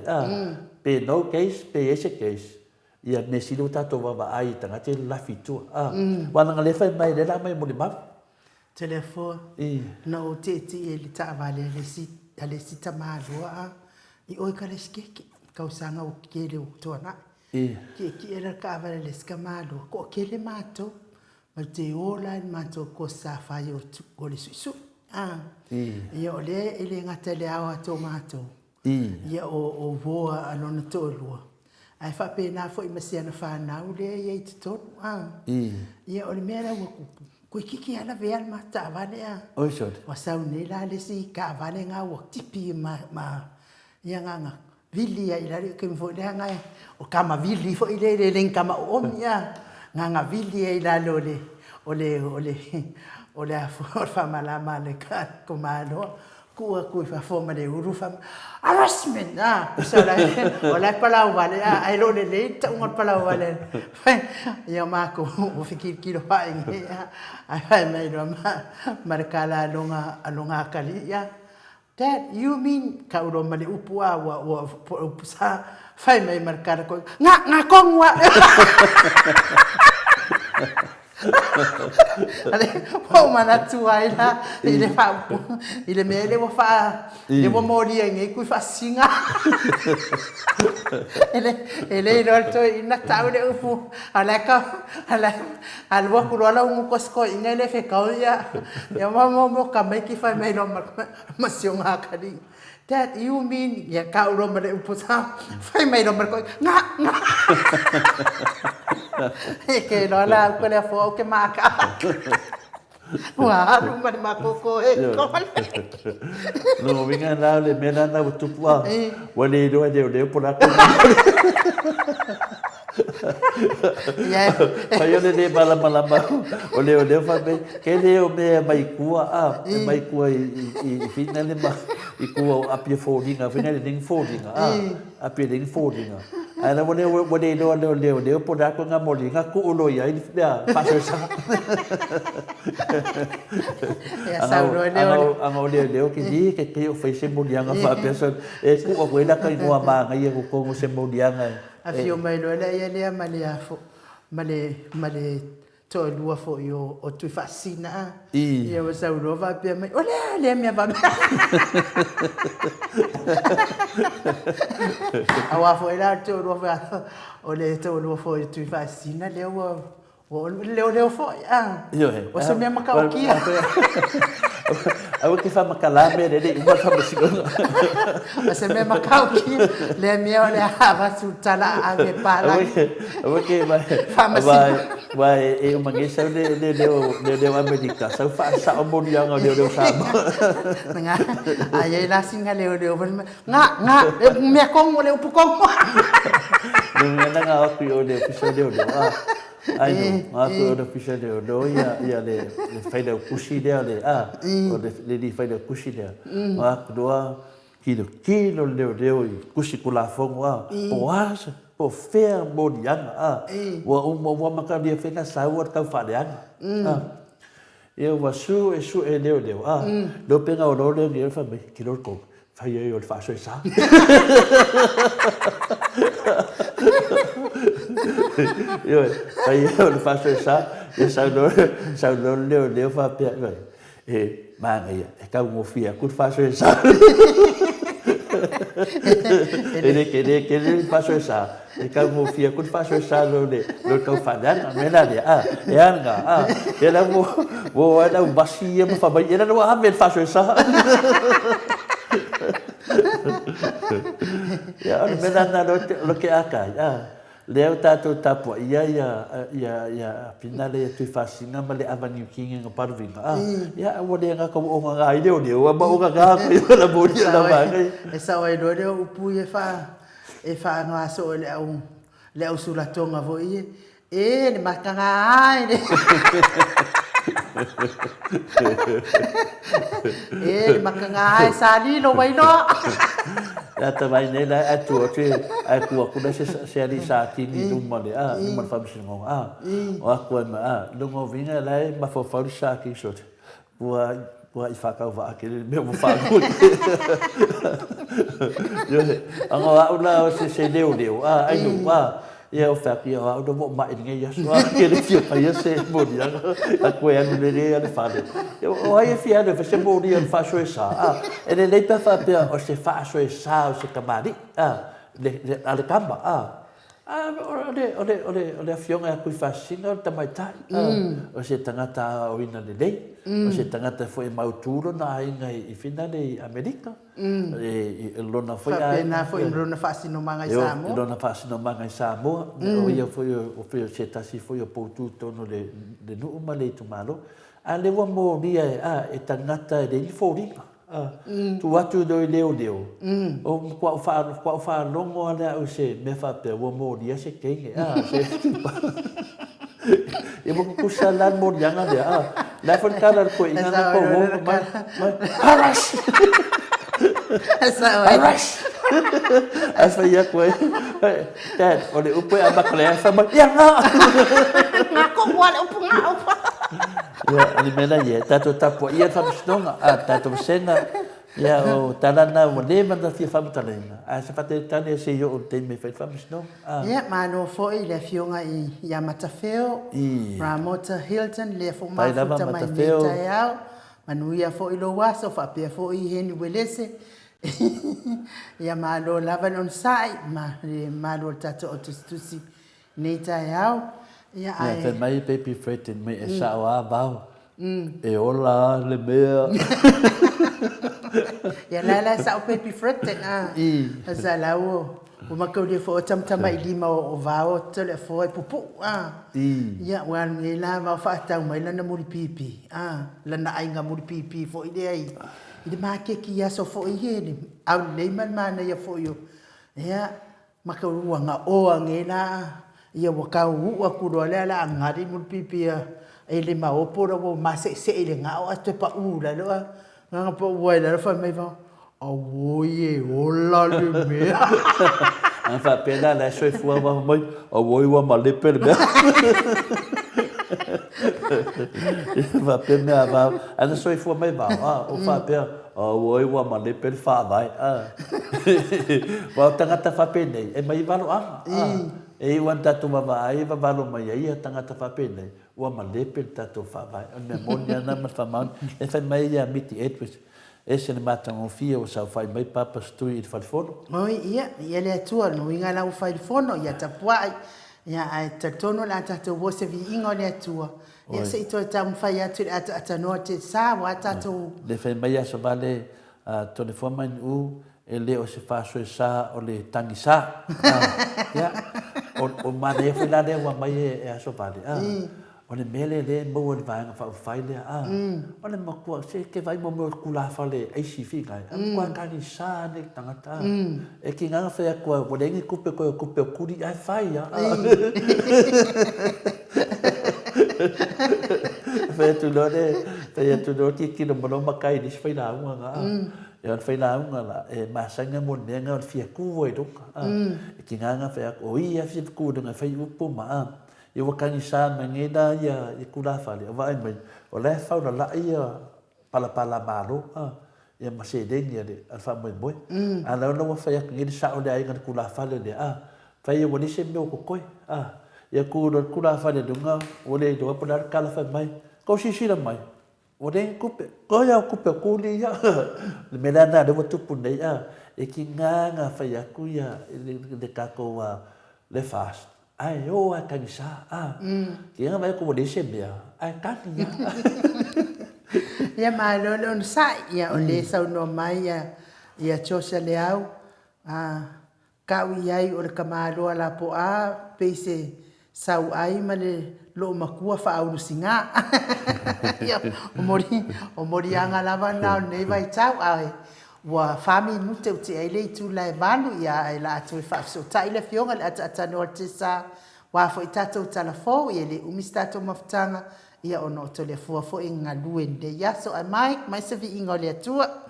Speaker 3: pe no case pe ese case ia nesilo tato wa ai tanga te la fitu wana le fai mai le la mai mo ma
Speaker 2: telefo no te le tavale le sit ale sita malua I oi ka leskeke kausanga o kele o tona ki era ka vale leska malu ko kele mato ma te ola mato ko sa fa yo ko le susu yo le ele ngata le awa tomato ia o voa alona tolua ai fa pena foi masiana fa na o le ye to ia o le mera wo ko kiki ala ve al mata vale
Speaker 3: o so
Speaker 2: wa sau ne la le si ka vale nga wo tipi ma ia nga vili ia ila ke mo le nga o kama vili fo ile le kama o mia nga vili ila ole a fa mala male ka komano ku fa forma de urufa harassment so la pala vale ai lo le ta un pala vale ia ma ko o fikir kilo pa ai mai do marcala longa kalia that you mean ka uro male upua wa sa fai mai marcar ko nga kong wa ale po mana tuai la ile fa ile mele wo fa le wo mori ngai ku fa singa ele no to ina taule ufu ala al wo ku la un kosko ina le fe kauya ya mo ka mai ki fa mai no ma sionga kali that you mean ya ka uro male upu sa fa mai no mar ko nga que no la con el fuego que maca. Wow, no me macoco
Speaker 3: no venga nada le me nada tu pua. Wale do de por la.
Speaker 2: Ya.
Speaker 3: Payo le bala ole fa be que le o me mai kua I final le ma I kua apie foldinga final ding foldinga apie ding foldinga ana wale do por la ko ngamoli nga ku ulo ya ia paso sa
Speaker 2: ya sauro
Speaker 3: le o ki ke o fez molianga fa person e ku o ela ka no ma nga ia ko se molianga
Speaker 2: afio mai lo le ia male afo male to lua fo yo o tu fascina
Speaker 3: I.
Speaker 2: ia wa sau no va pe mai ole le me va awa fo ila to lo va ole to lo fo tu fascina le o le fo
Speaker 3: Yo he.
Speaker 2: o se me makau ki
Speaker 3: Awa ke fa makalame de uma fa masigo.
Speaker 2: o se me makau ki le me ole hava su tala ave pala
Speaker 3: Awa ke vai e uma ngesa de Amerika. Sa fa sa o mo yang de sa.
Speaker 2: nga ai la singa le nga me kong le upukong
Speaker 3: Nunga nga aku o de pisa de ai no aku o pisa de ia le fai de kushi de o de di fai de kushi de aku doa kilo de kushi kula fonga o asa o fair bodian wa maka dia fena sawat kau fa de eu su e de do penga o do de fa me kilo ko fai eu fa so sa Yo, aí eu faço essa leu fa pe manga ia e ka mo fia ku faço essa ele faço essa e ka mo fia ku faço essa lo ka fa dan mena de e anga ela mo ana basia mo fa ba ela no ha faço essa ya mena na lo que aka leo tātou tapua ia pinale tu fasina male avenue king nga parvinga ia wale nga ko o nga ai leo wa ba o nga ko la bodi la ba
Speaker 2: esa wa do de upu e fa nga so le au sula tonga vo ie le makanga ai le makanga ai sali lo wai no
Speaker 3: ya tamai nei la atu aku na se ali sa tini duma le duma fa bisingo o aku ma lungo vinga lai ma fo fa sa ki so bua i fa ka va ke me mo fa ko yo anga wa una se deu ai no ia o fa ki o do mo mai ngai ya so ke le fio pa ia se mo dia aku ya no le fa o ai fia de se mo dia fa so esa ele le pa fa pe o se fa so esa o se kamari le ale kamba ole fionga aku fascina o tamai tai o se tangata o ina le o se tangata foi mauturo na inga I finale Amerika e lona foi
Speaker 2: lona fascino manga Samoa
Speaker 3: lona fascino manga Samoa o ia foi se tasi foi o poutu tono le no male tu malo a le wa mo dia e tangata le foringa tu atu do leo o kwa fa longo ala o se me fa pe wo mo dia se kenge se e mo ku salan mo janga dia la fon kala ko ina ko wo ma harash asa ya ko dad ole upo abakle sa ma ya
Speaker 2: ngako wala upo
Speaker 3: ya ali mena ye tato tapo ia fa bistonga tato senga ya o talana mo le manda fi fa talena se fate tane se yo o te me fa bistonga
Speaker 2: ya mano foi le fionga I ya matafeo Ramota Hilton le fo ma futa mai ta ya manuia foi lo waso fa pe foi heni welese ya malo lava on sai malo tato o tusi neta ya
Speaker 3: ya fe mai baby fret me e sa wa ba e ola le mea
Speaker 2: ya la sa baby fret sa la o makau de fo tamtama I lima o vao tele fo e pupu ya wan nge la va fa ta mai la na muri pipi la na ai nga muri pipi fo ide ai ide ma ke ki ya so fo ye au le man mana ya fo yo ya makau nga o nge la ia wakau wa kuro la ngari muri pipi ele ma o por o ma se ele nga o te pa la lo nga pa wa la fa mai va o ye o la le me
Speaker 3: fa pena la so fu wa mai o wa ma le per me va pena va ana so fu mai va o fa pe o wa ma le per fa vai va tangata fa pena e mai va lo e wan tatu mava ai va valo mai ai tangata fa pene ua malepe le tatou faavae o mea moni ana ma faamaoni e fai mai ia miti Edwards ese le matagofia ua saufai mai papastui i le falefono
Speaker 2: Oi, ia le atua no inga lau faifono ia tapuai. Ia ai tatono la tatou wo se viinga o le atua. Ia se ito tamu fai atu le atanoa te sa wa tatou.
Speaker 3: le fai mai asa vale tone fua mai u e le o se fasoe sa o le tangi sa ia o mana ia fai la le ua mai e aso vale o le mele le mo le vaenga faufai lea o le makua se ke vai mo mo kulafa le aisi figa kua kagi sa ne tangata e ki nganga fai akua walengi kupe koe kupe o kuri ai fai fai tu no ki ki no mono makai ni fai la unga nga e fai la unga la e masanga mo nenga o fia ku e doka e ki nganga fai akua o ia fia ku dunga fai upo ma e wakangi sa mangena ia i kulafa le vai mai o le fa na la ia pala malo ia masedeng ia le alfa mai boy ala no fa ia ngi sa o le ai ngan kulafa le fa ia woni se me ko koi ia ku no kulafa le dunga o le do pa dar kala fa mai ko si la mai o le kupe ko ia kupe ku li ia le melana de watu punai e ki nga fa ia ku ia le ka ko le fast ai o a kanisa ki nga vai ko de sebia ai kaki
Speaker 2: Ia malo no sa ia o le sa no mai ia chosa le au ka wi ai o le kamalo ala po pese sau ai male lo makua fa au singa ia o mori anga lava na nei vai tau ai wa fami mute uti ai le tu lai valu ia ai la tu fa so tai le fionga le ata no tisa wa fo itato telefo ia le umistato maftanga ia ono telefo fo inga luende ia so ai mai se vi inga le tua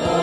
Speaker 1: Oh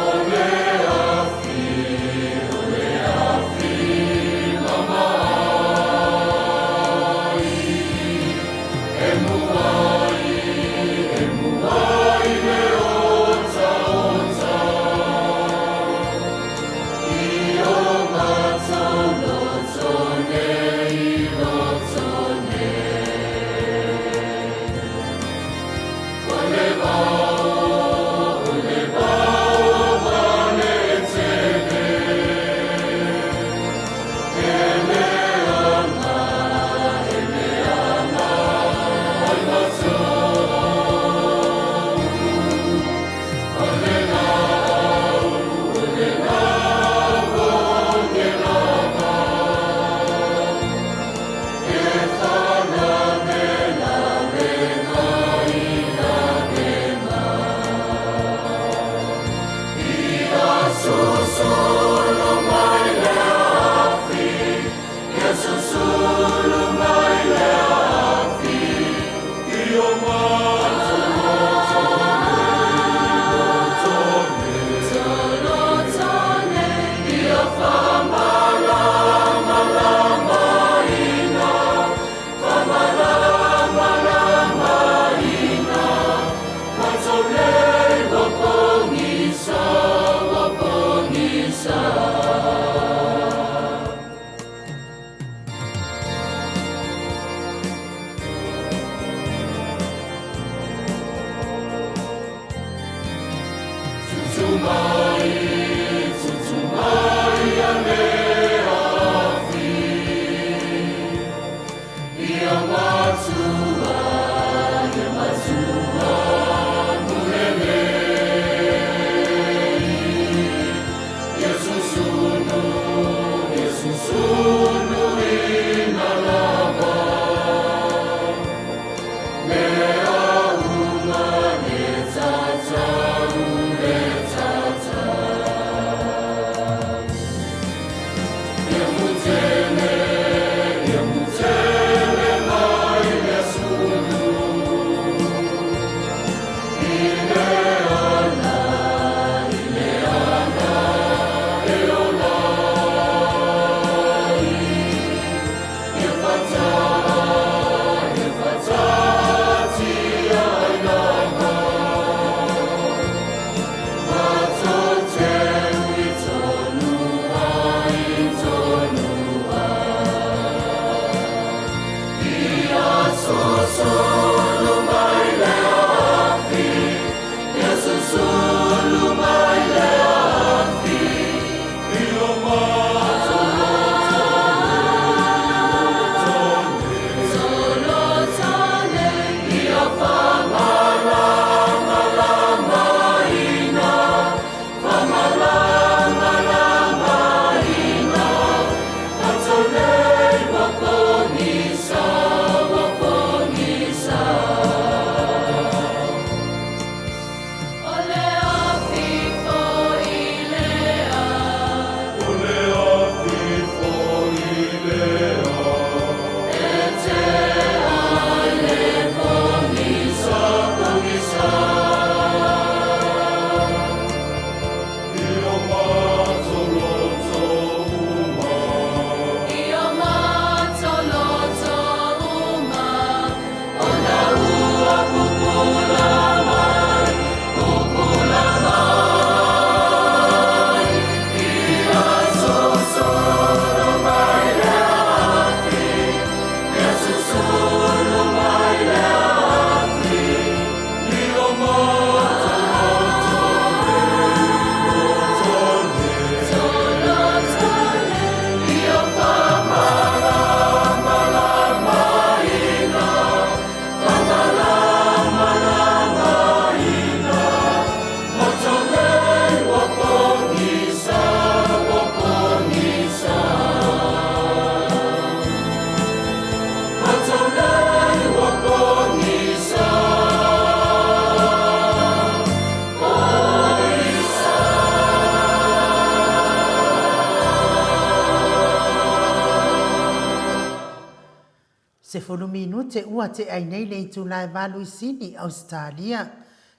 Speaker 2: fulu minute ua te ai nei le tu lai valu sini Australia.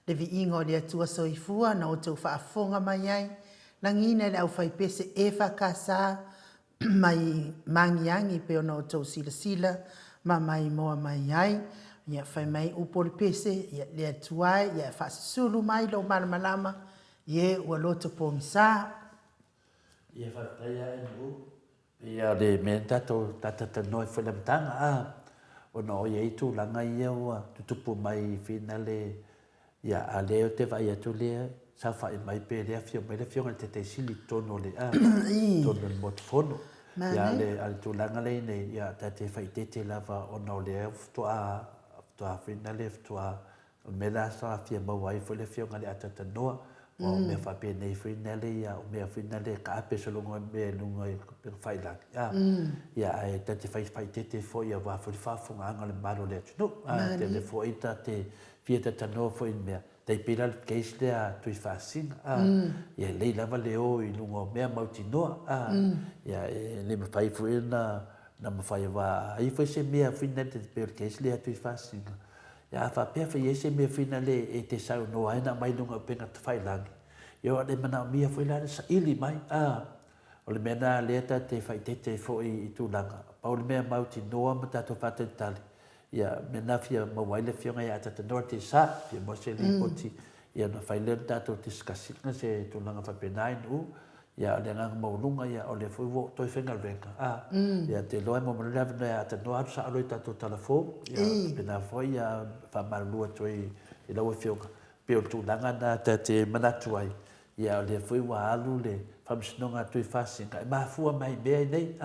Speaker 2: Le vi ingo le atua soifua na o tau whaafonga mai ai. Langina le au whai pese e whakasa mai mangiangi pe ona o tau sila sila ma mai moa mai ai. Ia whai mai upo le pese, ia le atuai, ia whaasulu mai lo malamalama. Ie ua loto po misa.
Speaker 3: Ia whakaya e nu. Ia le mea tata noi whalamtanga a. Ona o iei tu langa ia ua tutupu mai whina le. Ia a leo te vai atu lea. Sa whai mai pe lea fio mai le fio ngal te te sili tono le a. Tono le motofono. Ia le ale tu langa le nei. Ia tate whai te lava ona o lea ftua whina le ftua. Mela sa fia mawai fo le fio ngal atata noa. O mea whape nei whina le ia. O mea whina le ka ape salonga mea lunga i whailang. Ia e tate whai te fo ia wafuri whafunga anga le maro le atu. No, te le fo ita te fia tata noa fo in mea. Tei pira le keis lea tui whasinga. Ia lei lava le o i lunga mea mauti noa. Ia le mawhai fuina na mawhai wa ai fo se mea whina te pira le keis lea tui whasinga. Ia whapea whai e se mea whina le e te sau noa aina mai lunga penga te whailangi. Ia le mana mea whina le sa ili mai. O le mea nā lea te whai te fo i tūlanga. Pa o le mea mauti noa ma tātou whātentali. Ia me nā fia mawaile fionga ia tata noa te sa, fia mo se li poti. Ia na whai lea tātou te skasinga se tūlanga whapenain u. Ia le nganga maulunga ia o le fui wo toi whenga renga. Ia te loa mo mara lewa ia tata noa sa aloi tātou talafo. Ia pena fo ia whamaralua toi i laua fionga. Peo tūlanga nā te manatu ai. Ia le fui wa alu le whamsinonga tui whasinga. E mahfua mai mea nei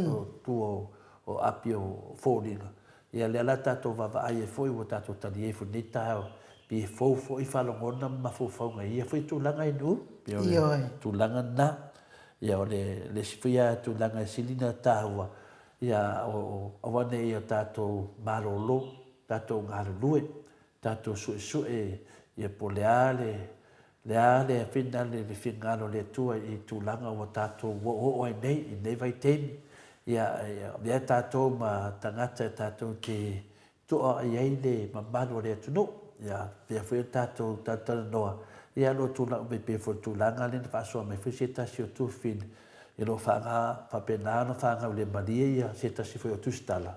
Speaker 3: o tuo o api o fōringa. Ia le ala tātou wawa ai e fui o tātou tali e funi tāo. Pi e fō i whalongona mawhauwhaunga. Ia fui tūlanga i nu. Ia tūlanga nā. Ia o le sifuia tūlanga silina tāua. Ia o awane i o tātou marolo. Tātou ngarulue. Tātou sue. Ia po le ale. Le ale whina le whingalo le tua i tūlanga o tātou o ai nei, i nei vai tēmi. Ia tātou ma tangata tātou te toa i eile ma manu le atu no. Ia pia whai tātou tātana noa. Ia lo tūlanga me pia whai tūlanga le na whaasua mai whi se tasi o tūwhin. Ia lo whanga whapenā no whanga o le maria ia se tasi whai o tūstala.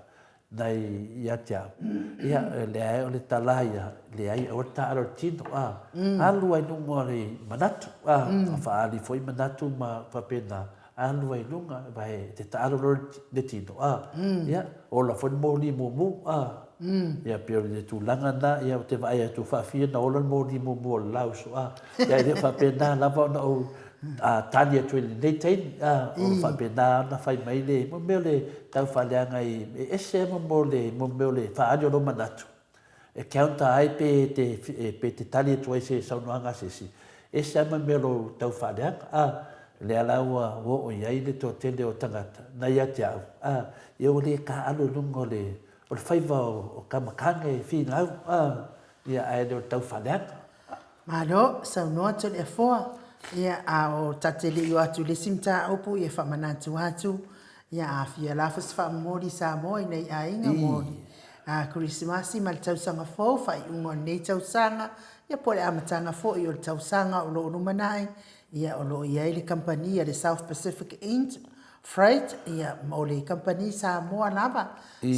Speaker 3: Nei ia tia. Ia le ai o le talaia, le ai o ta aro tino alu ai nunga le manatu whaali foi manatu ma whapena alu ai nunga vai te ta aro le tino ia o la foi moli mumu ia pio le tūlanga na ia o te vai atu whawhia na ola moli mumu o lausu ia le whapena lava na o tani atu ele nei teini o whapena na whai mai le mo meo le tau whaleanga i ese mo le whaani o lo manatu e kaunta ai pe te tali atu ai se saunoanga sesi ese ama meo lo tau whaleanga le alaua o iai le to tele o tangata na ia te au ia o le ka alo lunga o le whaiva o kamakanga e whina au ia ai le o tau whaleanga
Speaker 2: Malo, saunoa tole e foa. Ia o tatele i atu le simta opu ia whamanatu atu. Ia a fia lafas whamori sa moi nei a inga mori. A Christmasi ma le tausanga fōu whai ungo nei tausanga. Ia pole amatanga fōu i o le tausanga o lo unumanai. Ia o lo iai le kampania le South Pacific Freight. Ia o le kampani sa moa lava.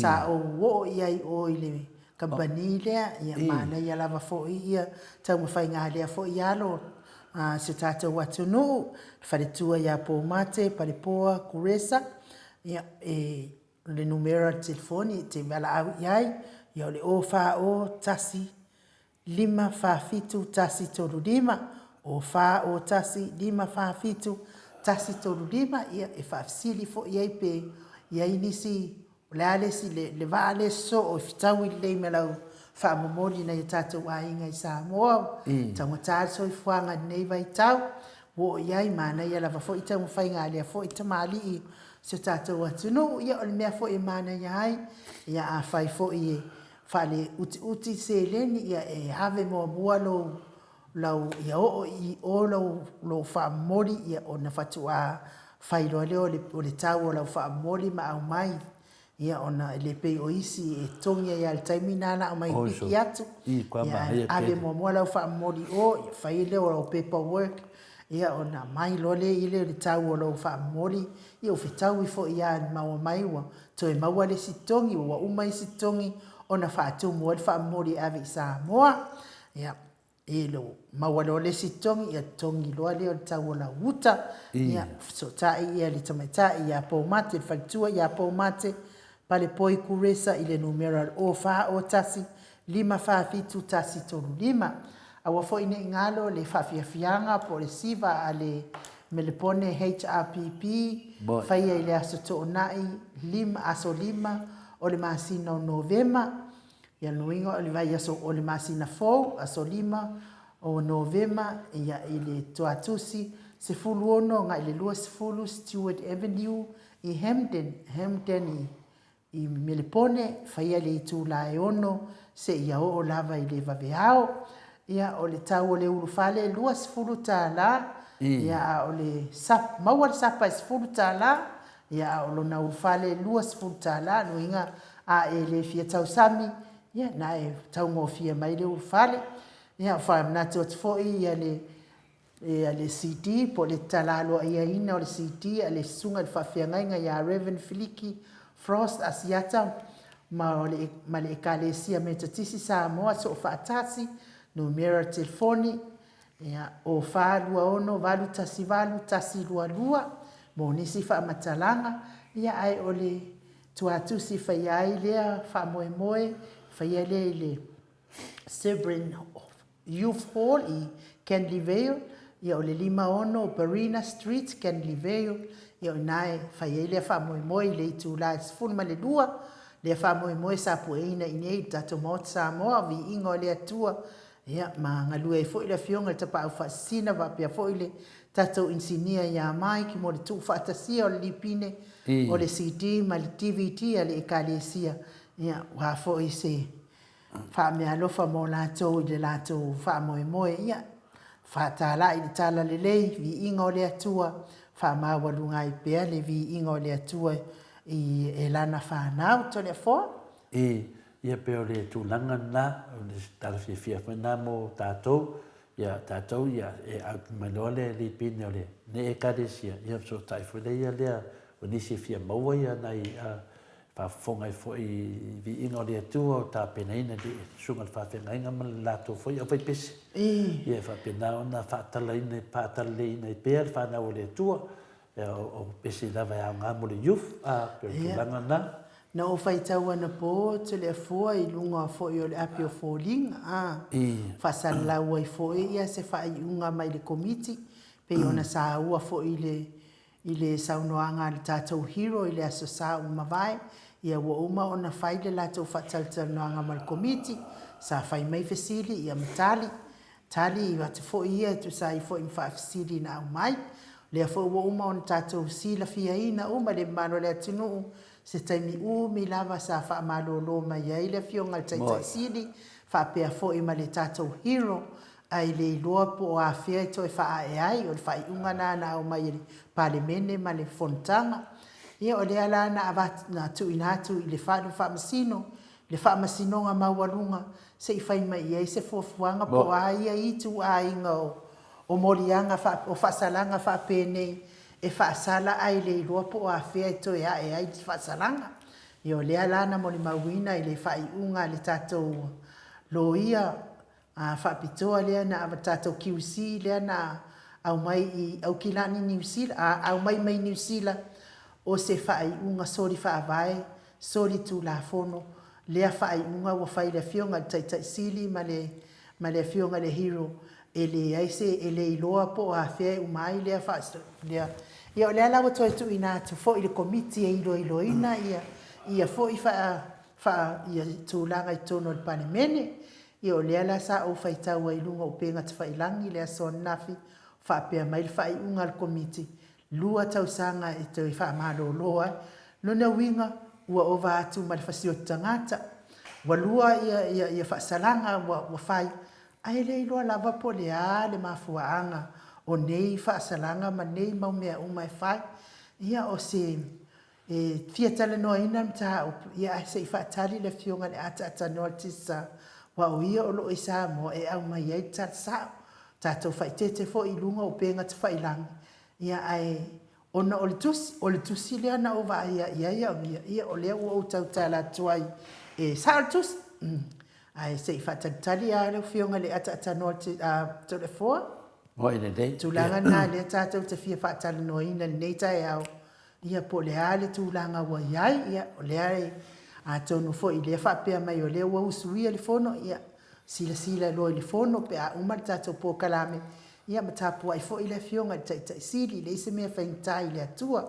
Speaker 2: Sa o wo iai o i le kampani lea. Ia mana ia lava fōu ia tau mawhai ngā lea fōu i alo. Se tātou atu nuu, wharetua ia pō mate, paripoa, kuresa, ia le numera telefoni, te mala au iai, ia le o wha o tasi, 5 whawhitu tasi toru 5, o wha o tasi, 5 whawhitu tasi toru 5, ia e whawsili fo iai pe, iai nisi, le alesi, le vaale so, o whitau i le melau, whaamomori nei tātou a inga i Samoa. Tangata so i whuanga nei vai tau. Wo iai mana ia lava fo i tau mwhai ngā lea fo i tamali i se tātou atunu. Ia o le mea fo i mana iai. Ia a whai fo i whale uti se leni. Ia e have moa mua lau ia o i o lau whaamori. Ia o na whatu a whai roa leo o le tau o lau whaamori ma au mai. ia ona le pe o isi e tongi ia le taimina na o mai piki atu ia ale mo lau whaamori o ia whai leo o paperwork ia ona mai lole i le tau o lau whaamori ia o whetau i fo ia maua mai ua to e maua le sitongi ua umai sitongi ona whaatu mua le whaamori ave i Samoa ia e lo maua le sitongi ia tongi loa leo le tau o la uta ia so tai ia le tamaitai ia pou mate le whalitua ia pou mate pale poi kuresa i le numera o wha o tasi 5 tasi tolu 5 aua fo ine ingalo le whawhiawhianga po le siva a le melepone HRPP whaia i le aso to nai 5 o le masina o Novema ia nuingo o le vai aso o le masina 4 aso 5 o Novema ia i le tuatusi se fulu ono ngai le lua se fulu Stewart Avenue i Hamden i melepone whaia le itu la e ono se ia o lava i le vaveao ia o le tau o le urufale lua se fulu la ia o le maua le sapa se fulu la ia o lona urufale lua se fulu la nuinga a e le fia tau sami ia na e tau ngofia mai le urufale ia whaamnatu atu foi ia le CD po le talalo ia ina o le CD a le sunga le whawhiangainga ia Reverend Filiki Frost asiata ma le ekalesia me tatisi Samoa so o whaatasi numera telefoni ia o whaalua ono valu tasi lua mo nisi whaamatalanga ia ai o le tuatusi whaiai lea whaamoemoe whaia le Sebring Youth Hall i Canley Vale ia o le 5 Barina Street Canley Vale ia o nae whaia lea whaamoemoe le itu la sifunu ma le lua le whaamoemoe sa pueina i nei tato mot Samoa vi ingo le atua ia ma ngalua e fo'i le fionga le tapau whaasina wa pia fo'i le tato insinia ia mai ki mo le tu whaatasia o le lipine o le CD ma le TVT a le ekalesia ia wa fo'i se whaamea lofa mo lato i le lato whaamoemoe ia whaatala i le tala le lei vi ingo le atua whaamawalunga i pea le vi ingo le atua i e lana whanau to le fo
Speaker 3: ia pe o le tūlanga na o le talawhiawhia whena mo tātou ia tātou ia e au manoa le lipine o le ne e karesia ia so tai whele ia lea o nisi fia maua ia nei whawhongai fo i vi ingo le atua o tā penaina di sunga le whawhengainga ma le lato fo i au pese ia whapena ona whaatalaina pātalaina i pēr whanau o le atua o pese lava au ngā mo le youth pe o tūlanga
Speaker 2: na o whaitau ana po te le fua i lunga fo i o le api o fōlinga whasalau ai fo ia se whai unga mai le komiti pe ona sa ua fo i le saunoanga le tātou hero i le aso sa umawai ia ua uma ona whai le lato whatalta noanga mai le komiti sa whai mai fesili ia matali tali i wate fo ia tu sa i fo i wha fesili na au mai lea fo ua uma ona tātou sila fia ina uma le mano le atinu se taimi mi lava sa wha malolo mai ai le fionga taitai sili wha pia fo i ma le tātou hero ai le loa po o a fia i toi wha ae ai o le wha i unga na au mai le palemene ma le fontanga ia o le ala na avat na tu inatu i le wha masino le wha masino nga mawalunga se i whai mai ai se fuafuanga po a ia i tu a inga o morianga o whasalanga wha pene e whaasala ai le loa po a fea i toi a e ai ti whaasalanga. Io lea lana mo le mawina i le whai unga le tātou loia a whaapitoa lea na awa tātou QC lea na au mai i au kilani New Zealand, au mai New Zealand o se whai unga sori whaavae, sori tu la fono, lea whai unga wa whai le fionga taitai sili ma le fionga le hero ele aise ele iloa po a fea umai lea whaasala lea ia o lea lawa toi tu ina tu fo i le komiti e ilo ina ia fo i wha ia tūlanga i tono le panemene ia o lea la sa o whaitau ai lunga o penga te whailangi lea son nafi wha pia mai le whai unga le komiti lua tausanga e te wha amalo loa lona winga ua ova atu ma le whasio tangata wa lua ia whaasalanga wa whai ai le iloa lava po lea le mafuaanga o nei whaasalanga ma nei maumea umai whai ia o se fia tala no ina mta ia se fa tali le fionga le ata no tisa wa o ia o lo isa mo e au mai ai ta sa ta to fa te fo i lunga o penga te fa ilang ia ai ona o le tusi le ana o va ia o le o tau tala tuai e sa o tus ai se fa tali a le fionga le ata no to le fo
Speaker 3: mo ina dei
Speaker 2: tulanga na le tata te fia fa tali no ina nei tai au ia po le ale tulanga wa iai ia o le ai a tonu fo i le fa pe mai o le wa usuia le fono ia sila lo le fono pe a uma tata po kalame ia matapu ai fo i le fionga tai sili le se me fa intai le atua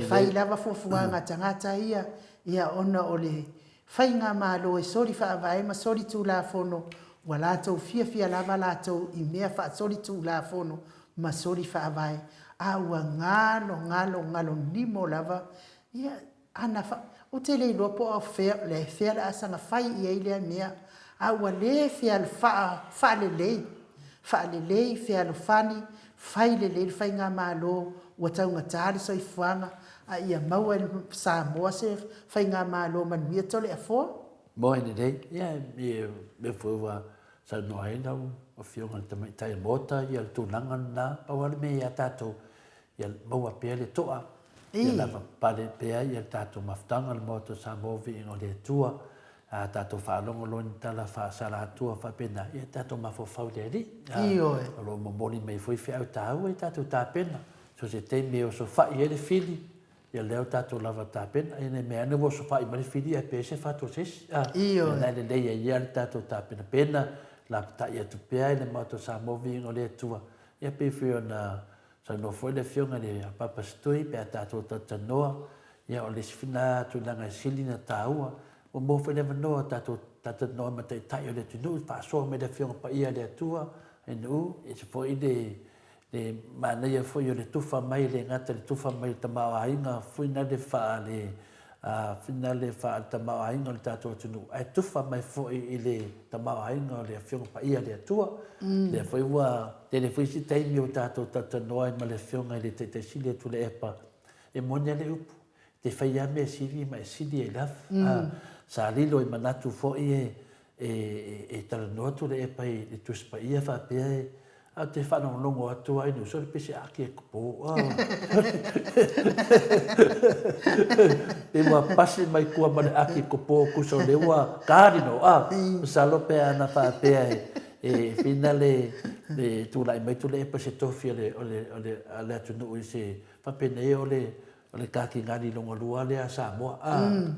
Speaker 2: fai lava fo fuanga tangata ia ona o le fainga malo e sori fa vai ma sori tula fono wala to fia lava la to i me fa sori tula fono ma sori fa vai a ua ngalo limo lava ia ana fa o te le lopo o le fea la asanga fai i eile mea a ua le fea le fa le lei fea lo fani fai le fai ngā malo ua taunga tāre so i fuanga a ia maua sa moa se fai ngā malo manuia tole a fo
Speaker 3: mo ina dei ia me fuwa sa no ai nau o fionga tamai tai mota ia tu langa na awal me ia tato ia maua pea le toa ia lava pale pea ia tato maftanga le moto sa movi ingo le tua a tato whaalongo loni tala whaasara atua whapena ia tato mafofau le ri alo momoni mei fui whiau tāua i tato tāpena so se te meo so whai ele fili ia leo tato lava tāpena ia ne mea ane wo so whai mare fili a pese whato sesi ia nai le leia ia le tato tāpena pena la ta ia tu pea le moto sa movi ingo le tua ia pe whio na sa no foi le fionga le papa stoi pe tato tatanoa ia o le sfina tu langa sili na taua o mo foi le no tato tatanoa ma te tai o le tunu pa so me le fionga pa ia le tua e no e se foi le mana ia foi o le tufa mai le ngata le tufa mai tama ainga foi na le fa le fina le fa tama ainga le tato tunu ai tufa mai foi ile tama ainga le fionga pa ia le tua le foi wa le foi si tai mi o tato tatanoa ma le fionga le te sili tu le epa e monia le upu te fai a me sili ma sili e laf sa lilo i manatu fo e talanoa tu le epa e tu spa ia fa pe a te fa no longo atu ai no so le pese aki e kupo e wa pasi mai kua ma le aki kupo kuso le wa karino sa lo pe ana fa pe e finale le tu lai mai tu le pa se tofi le tu no se pa pene ole kaki ngani longa lua le sa mo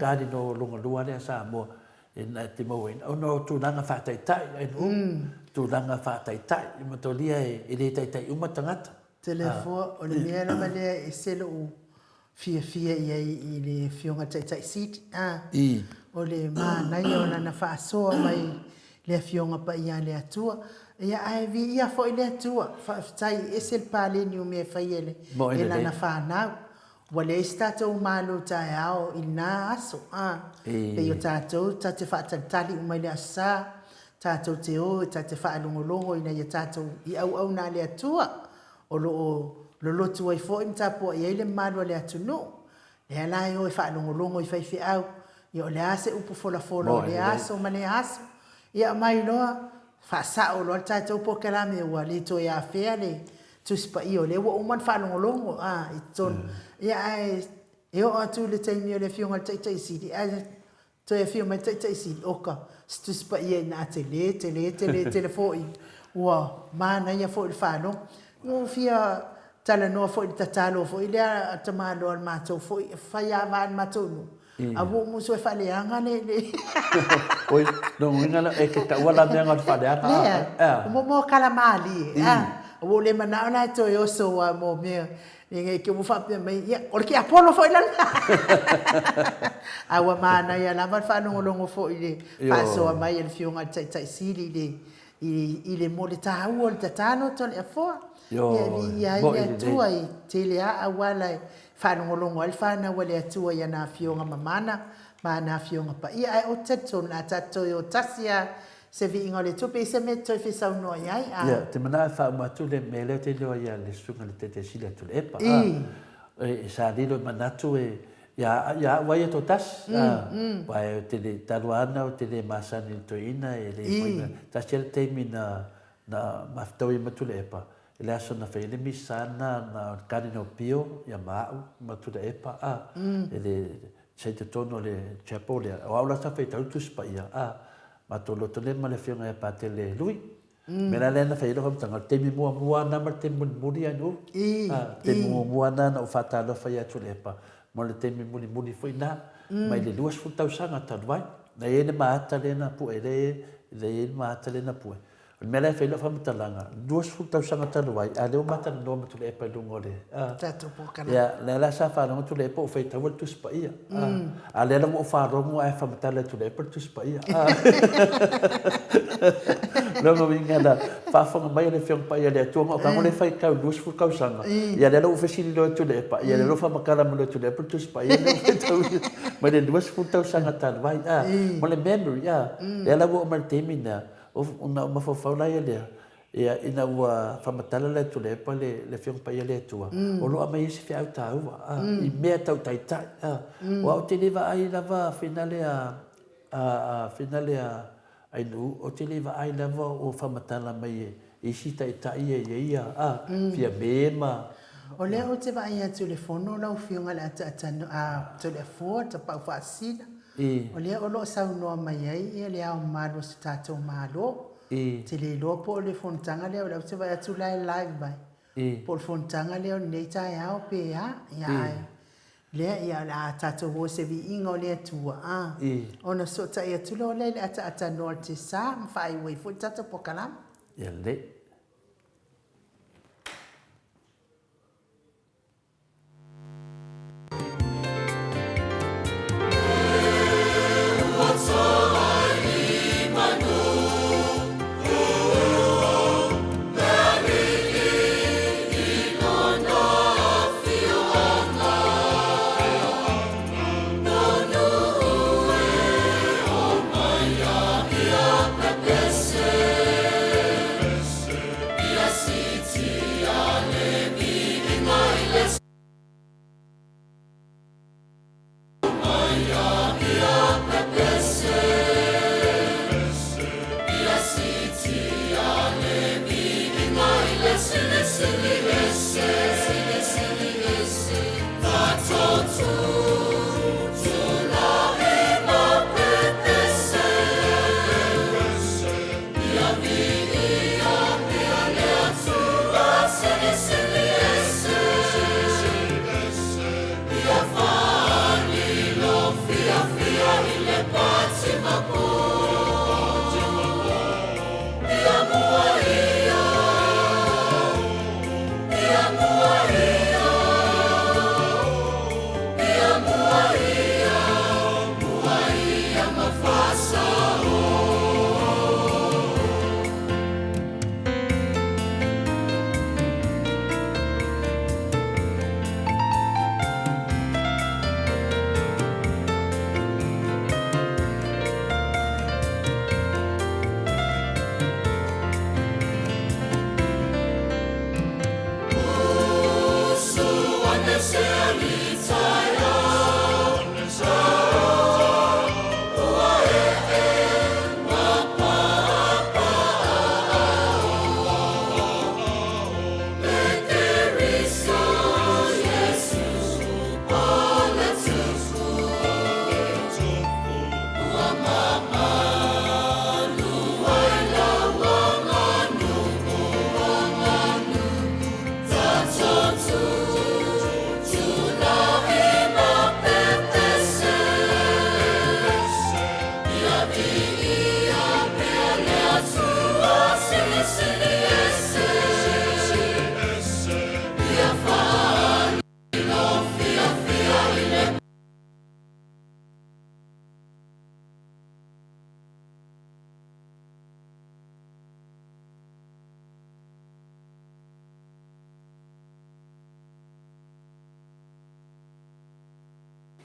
Speaker 3: kani no longa lua le sa mo e na te mo en no tu langa fa tai tai tu langa fa tai tai mo to lia e le tai tai uma tangata
Speaker 2: telefo o le mea ma le e selo fia i le fionga tai tai sit o le ma nai ona na fa so mai le fionga pa ia le atua ia ai vi ia fo le atua fa tai esel pale ni me fa ele ela na fa na wale stato malo tai ao ina aso pe yo tato tate fa tali mai le asa tato te o tate fa longo ina ia tato i au na le atua o lo tu ai fo imta po ia le malo le atu no le ala yo fa longo i fa fi au yo le ase upu fola le aso ma le aso ia mai loa fa sa o lo tato po kala me wale to ya fe le tu spa io le wo man fa longo i ton ia e o atu le tai mi le fionga tai sidi to e fionga tai sidi oka tu spa ia na tele fo i wa mana ia fo il fano no fia tala no fo il tatalo fo il tamalo al mato fo fa ya van mato a wo mo so fa le anga le
Speaker 3: oi no ngala e ke ta wala me ngal fa le anga
Speaker 2: mo kala mali wo le mana na to yo so wa mo me nge ke mo fa pe mai ya o ke apolo fo ilan a wa mana ya la fa no longo fo ile pa so mai el fionga tai sili ile mo le ta o le tatano to le fo ya tu ai tele a wala fa no longo al fa na wala tu ya na fionga mamana ma na fionga pa ia o tetso na tato yo tasia se vi ingole tupe se metto fi sa no ai
Speaker 3: te mana fa ma tu le mele te lo ya le sunga le te sila tu epa e sa dilo manatu e ya wai to tas wai te le taluana o te le masani to ina e le poina ta sel te mina na maftoi matule epa ele aso na fele misana na kanino pio ya mau matule epa ele se te tono le chapole o aula sa fe tau tus pa ia matolo tole male fionga e pa te le lui mena le na fe lo tanga te mi mua na ma te muri anu te mua na o fata lo fa ia tule epa mo le te muli foi na mai le 2,000 taluai na ene maata le na pu ele le maata le na pu me le fai lo fa matalanga 2,000 taluai a le mata no matu le pa lungo le
Speaker 2: tato po kana
Speaker 3: ya le la sa fa no tu le po fai tawal tu spa ia a le mo fa ro mo e fa matala tu le per tu spa ia no mo vinga da fa fa mai le fiong pa ia le tu mo ka mo le fai ka 2,000 ia le lo ofisini lo tu le pa ia le lo fa makala mo le tu le per tu spa ia le tau ma le 2,000 taluai mo le memory le la mo mal temina una mafaula ia lea ia ina ua famatala le tu le pa le fiong pa ia le tua o lo ama isi fiau tau i mea tau taitai o au te lewa ai lava finale ai nu o te lewa ai lava o famatala mai isi taitai ia fia mema
Speaker 2: o le o te vai atu le fono lau fionga le ata telefona ta pau fasina o le o lo sau noa mai ai ia le au malo se tatou malo te le lo po le fontanga le o te vai atu live bai po le fontanga le o nei tai au pe ia ai le ia la tatou ho se vi ingo le atua ona so tai atu lo le ata no te sa mfai wei fo tatou pokala
Speaker 3: ia le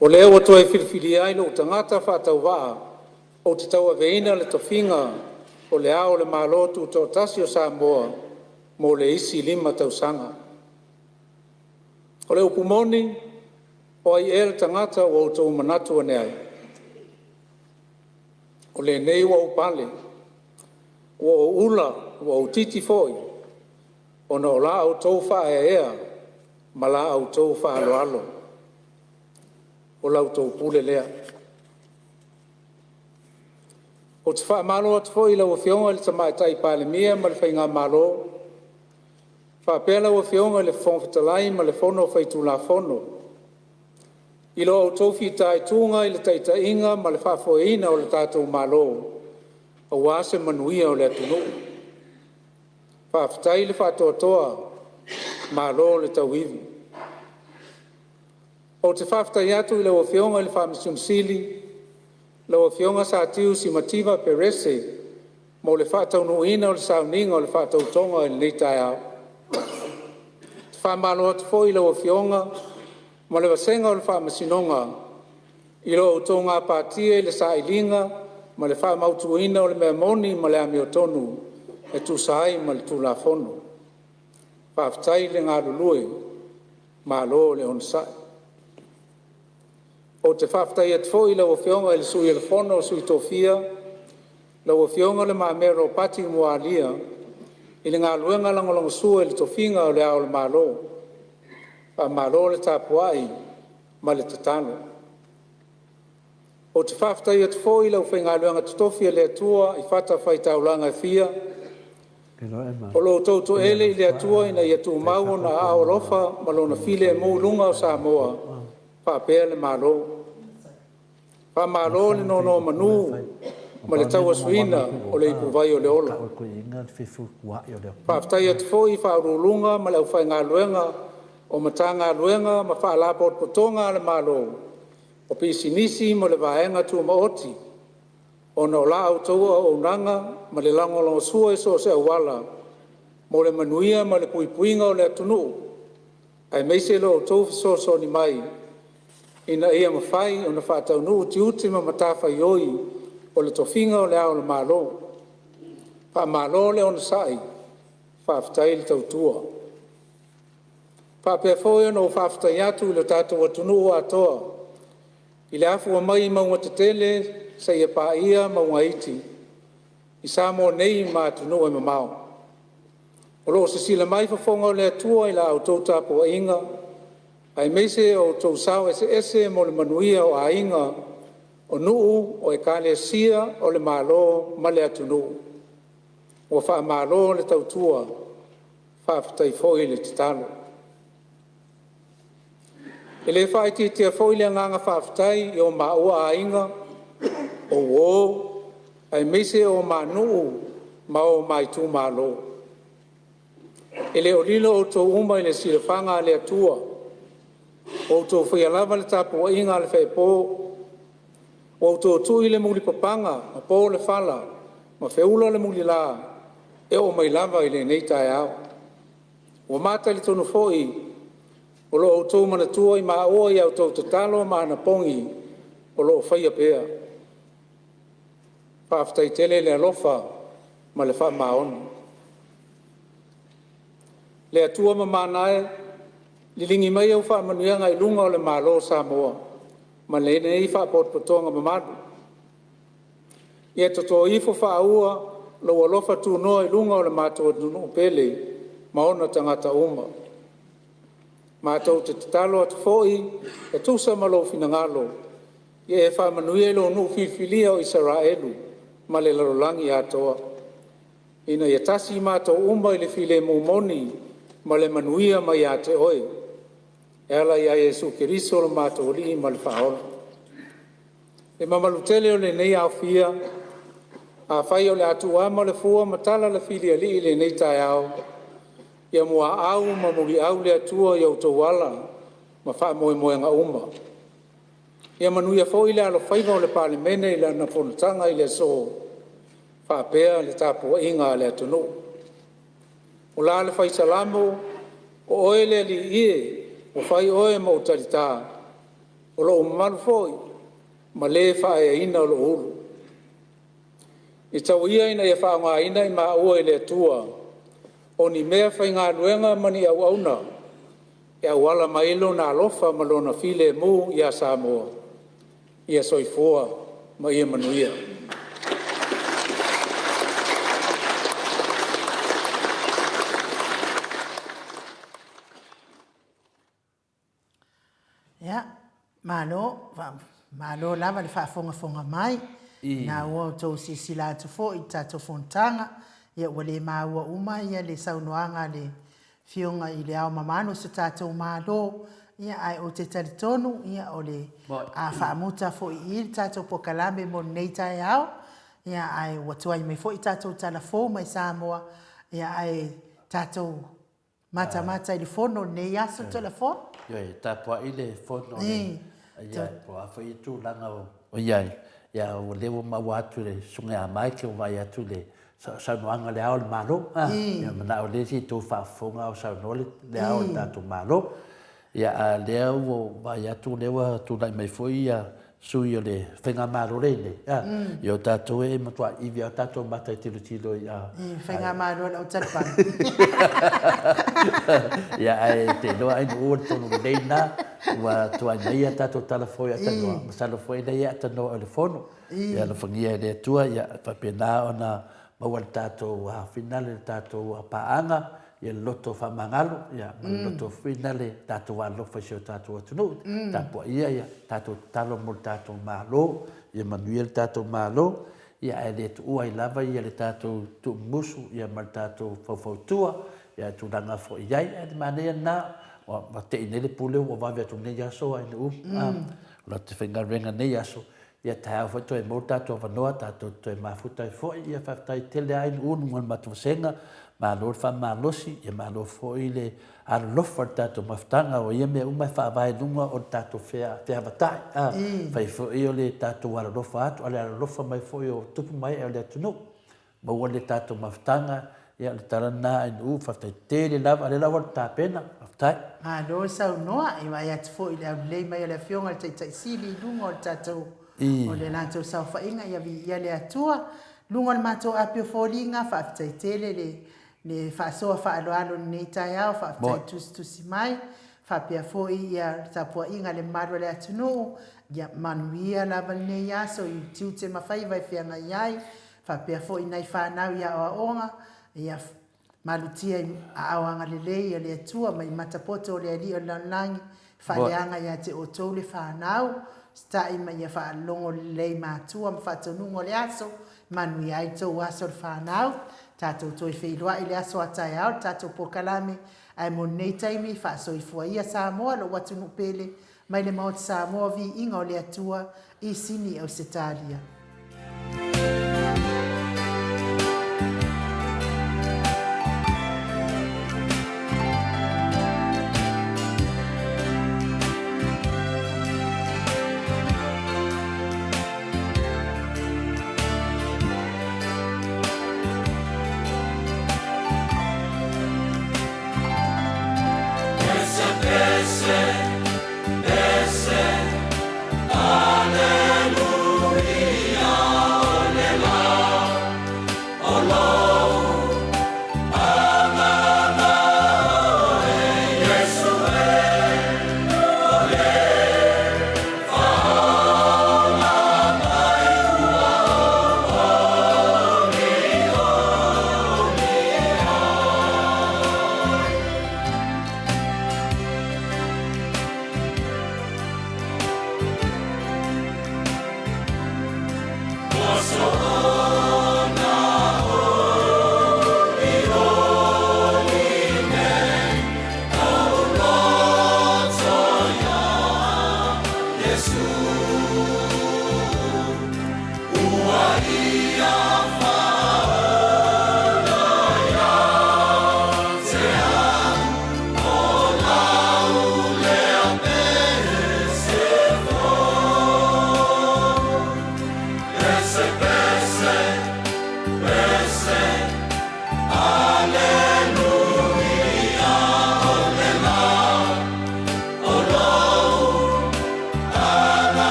Speaker 4: O leo o toi filifili ai lo tangata whātau waa o te tau aveina le tofinga o le ao le mālotu tō tasi o Samoa mo le isi 5 tausanga. O le upumoni o ai e le tangata o outou manatu ane ai. O le nei wa upale, o ula, o titi foi, o na o la outou wha ea, ma la outou wha alo alo, o la outou pule lea. O te wha malo atu foi la wafionga le tamaitai pale mia ma le whainga malo, wha pela wafionga le whonfitalai ma le whono whaitu la whono. I lo au tofi tai tunga i le taita inga ma le whafoeina o le tātou malo, a wase manuia o le atunu. Whaftai le whatoatoa malo le tauivi. O te whaftai atu i le wafionga le whamisunusili, le wafionga sa tiu si mativa perese, mo le whataunuina o le sauninga o le whatautonga i le neitai au. Te whamalo atu fo i le wafionga, ma le wasenga o le whaamasinonga, i lo o tō ngā pātia i le sailinga, ma le whaamautuina o le mea moni ma le amiotonu, e tu sai ma le tu la fono. Whaaftai le ngā lulue, ma lo le onsai. O te whaaftai at fo i le wafionga i le sui le fono o sui tofia, le wafionga le maa mero pati mua alia, i le ngā luenga langolongo sua i le tofinga o le ao le maa lo. Pa malo le tapuai ma le tatano. O te whaftai atu fo i lau whainga luanga tutofia le atua i whata whai taulanga fia. O lo tauto ele i le atua ina i atu mau na ao rofa ma lo na file e lunga o Samoa. Pa pea le malo. Pa malo le nono manu ma le taua suina o le ipuvai o le ola. Pa whaftai atu fo i whaurulunga ma lau whainga luanga o matanga luenga ma whaala potonga le malo, o pisinisi mo le vaenga tu maoti, o na ola au taua o nanga ma le langolongo sua e so se awala, mo le manuia ma le puipuinga o le atunu, ai meise lo o tau so ni mai, ina ia mawhai o na whataunu uti uti ma matafa ioi, o le tofinga o le ao le malo, pa malo le ona sai, whaftai le tautua. Pāpea fōia no whaftai atu le tātou atunu o atoa. I le afu o mai maunga te tele, sa ia pā ia maunga iti. I sāmo nei ma atunu e mamau. O lo se sila mai whafonga o le atua i la au tau tāpo a inga. Ai meise o tau sao ese mo le manuia o a inga. O nuu o e kāle sia o le mālo ma le atunu. O wha mālo le tautua. Whaftai fōi le titalo. E le whai tia fōi le nganga whaftai i o maua a inga, o ai meise o manuu ma o mai tu malo. E le o lilo o tō uma i le silafanga le atua, o tō whaialava le tapu a inga le whaipo, o tō tu i le muli papanga, ma pō le whala, ma whiula le muli la, e o mai lava i le neitai au. O mata li tonu fōi, o lo o tō mana tua i maa oa i au tō tatalo maa na pongi o lo o whaia pēa. Whaaftai tele le alofa ma le wha maoni. Le atua ma manae, li lingi mai au wha manuianga i lunga o le maa lo Samoa, ma le nei wha potpotonga mamadu. Ia toto ifo wha aua, lo alofa tu noa i lunga o le maa tō tunu pele, ma ona tangata uma. Mātou te tatalo atu fōi, e tūsa malo finangalo, i e whamanuelo nu whiwhilia o Israelu, ma le larolangi atoa. Ina i atasi mātou umba i le while mumoni, ma le manuia mai a te oe. E ala i a Jesu Kiriso le mātou li ma le whaola. E mamalutele o le nei au fia, a whai o le atu ama le fua matala le whilia li i le nei tai au, ia mua au ma muri au le atua i au tauala ma wha moe moe nga uma. Ia manuia fo i le alo whaiva o le pāle mene i le ana whonatanga i le so whapea le tāpua inga le atunu. O la le whai salamo o oe le li ie o whai oe ma o taritā. O lo umaru foi ma le whae ina o lo uru. I tau ia ina ia whaonga ina i ma ua i le atua. O ni mea whai ngā luenga mani au auna, e au ala mailo na alofa ma lona file mu ia Samoa. Ia soifua ma ia manuia.
Speaker 2: Ia, malo lava le whaafonga mai. Na ua tau sisila atu fo i tato fontanga. Ia ua le maua uma ia le saunoanga le fionga i le ao mamano sa tato malo. Ia ai o te taritonu, ia o le a whaamuta fo i ili tato po kalame mo neita e ao. Ia ai ua tuai mai fo i tato talafo mai Samoa. Ia ai tato mata i le fono ne yaso telefon.
Speaker 3: Ia tapua i le fono ne. Ia po a fai tu langa o iai. Ia o lewa maua atu le sunga a mai ke o vai atu le saunoanga le ao le malo. Ia mana o le si tu whaafonga o saunoa le ao le tato malo. Ia a lea o vai atu lewa tu lai mai foi ia sui o le whenga malo le le. Ia o tato e matua iwi o tato mata i tilo ia.
Speaker 2: Whenga malo le o talpan.
Speaker 3: Ia ai te loa ai no tonu leina wa tu ai nei tato telefoi atanoa. Masalo foi nei atanoa o le fono. Ia na whangia le tua ia whapena ona maua le tato a finale tato a paanga. Ia loto whamangalo, ia loto finale tato wa lofa sio tato atunu. Tapua ia tato talo mo tato malo, ia manuia le tato malo. Ia ai le tu ua lava ia le tato tu musu, ia mal tato fawfautua. Ia tu langa fo iai, e manea na, wa te inele pule o wawe atu ne yaso ai ne la te whenga renga ne yaso. Ia tae au fai mo tato wanoa, tato toi mafutai fo, ia whaftai tele ai ne ngal matu senga, ma lor fa malosi, ia ma lor fo i le alofa tato maftanga, o ia mea umai whaavai lunga o tato whea vatai. Fai fo i o le tato alofa atu, ale alofa mai fo i o tupu mai e o le atunu. Ma ua le tato maftanga, ia le tarana ai nu whaftai tele lava, ale lawa le tāpena, maftai.
Speaker 2: Lo sau noa, i mai atu fo i le au lei mai le fionga le tai sili lunga o le tato. O le lantou sau whainga ia le atua. Lunga le matou apio fōlinga, whaftai tele le whaasoa whaaloalo nei tai au, whaftai tusi mai. Whapia fo i ia tapua inga le marua le atunu. Ia manuia lava nei aso i tiu te mawhai vai whianga iai. Whapia fo i nei whanau ia o onga. Ia malutia a awanga le lei o le atua mai matapoto o le ali o lanlangi. Whaleanga ia te o tau le whanau. Stai mai ia whaalongo le lei mātua ma whatonungo le aso. Manui ai tau aso le whanau. Tātou toi whiloa i le aso atai au. Tātou pokalame ai mo nei taimi whaaso i fua ia Samoa lo watunu pele. Mai le maoti Samoa vi inga o le atua i sini au setalia.
Speaker 1: Blessed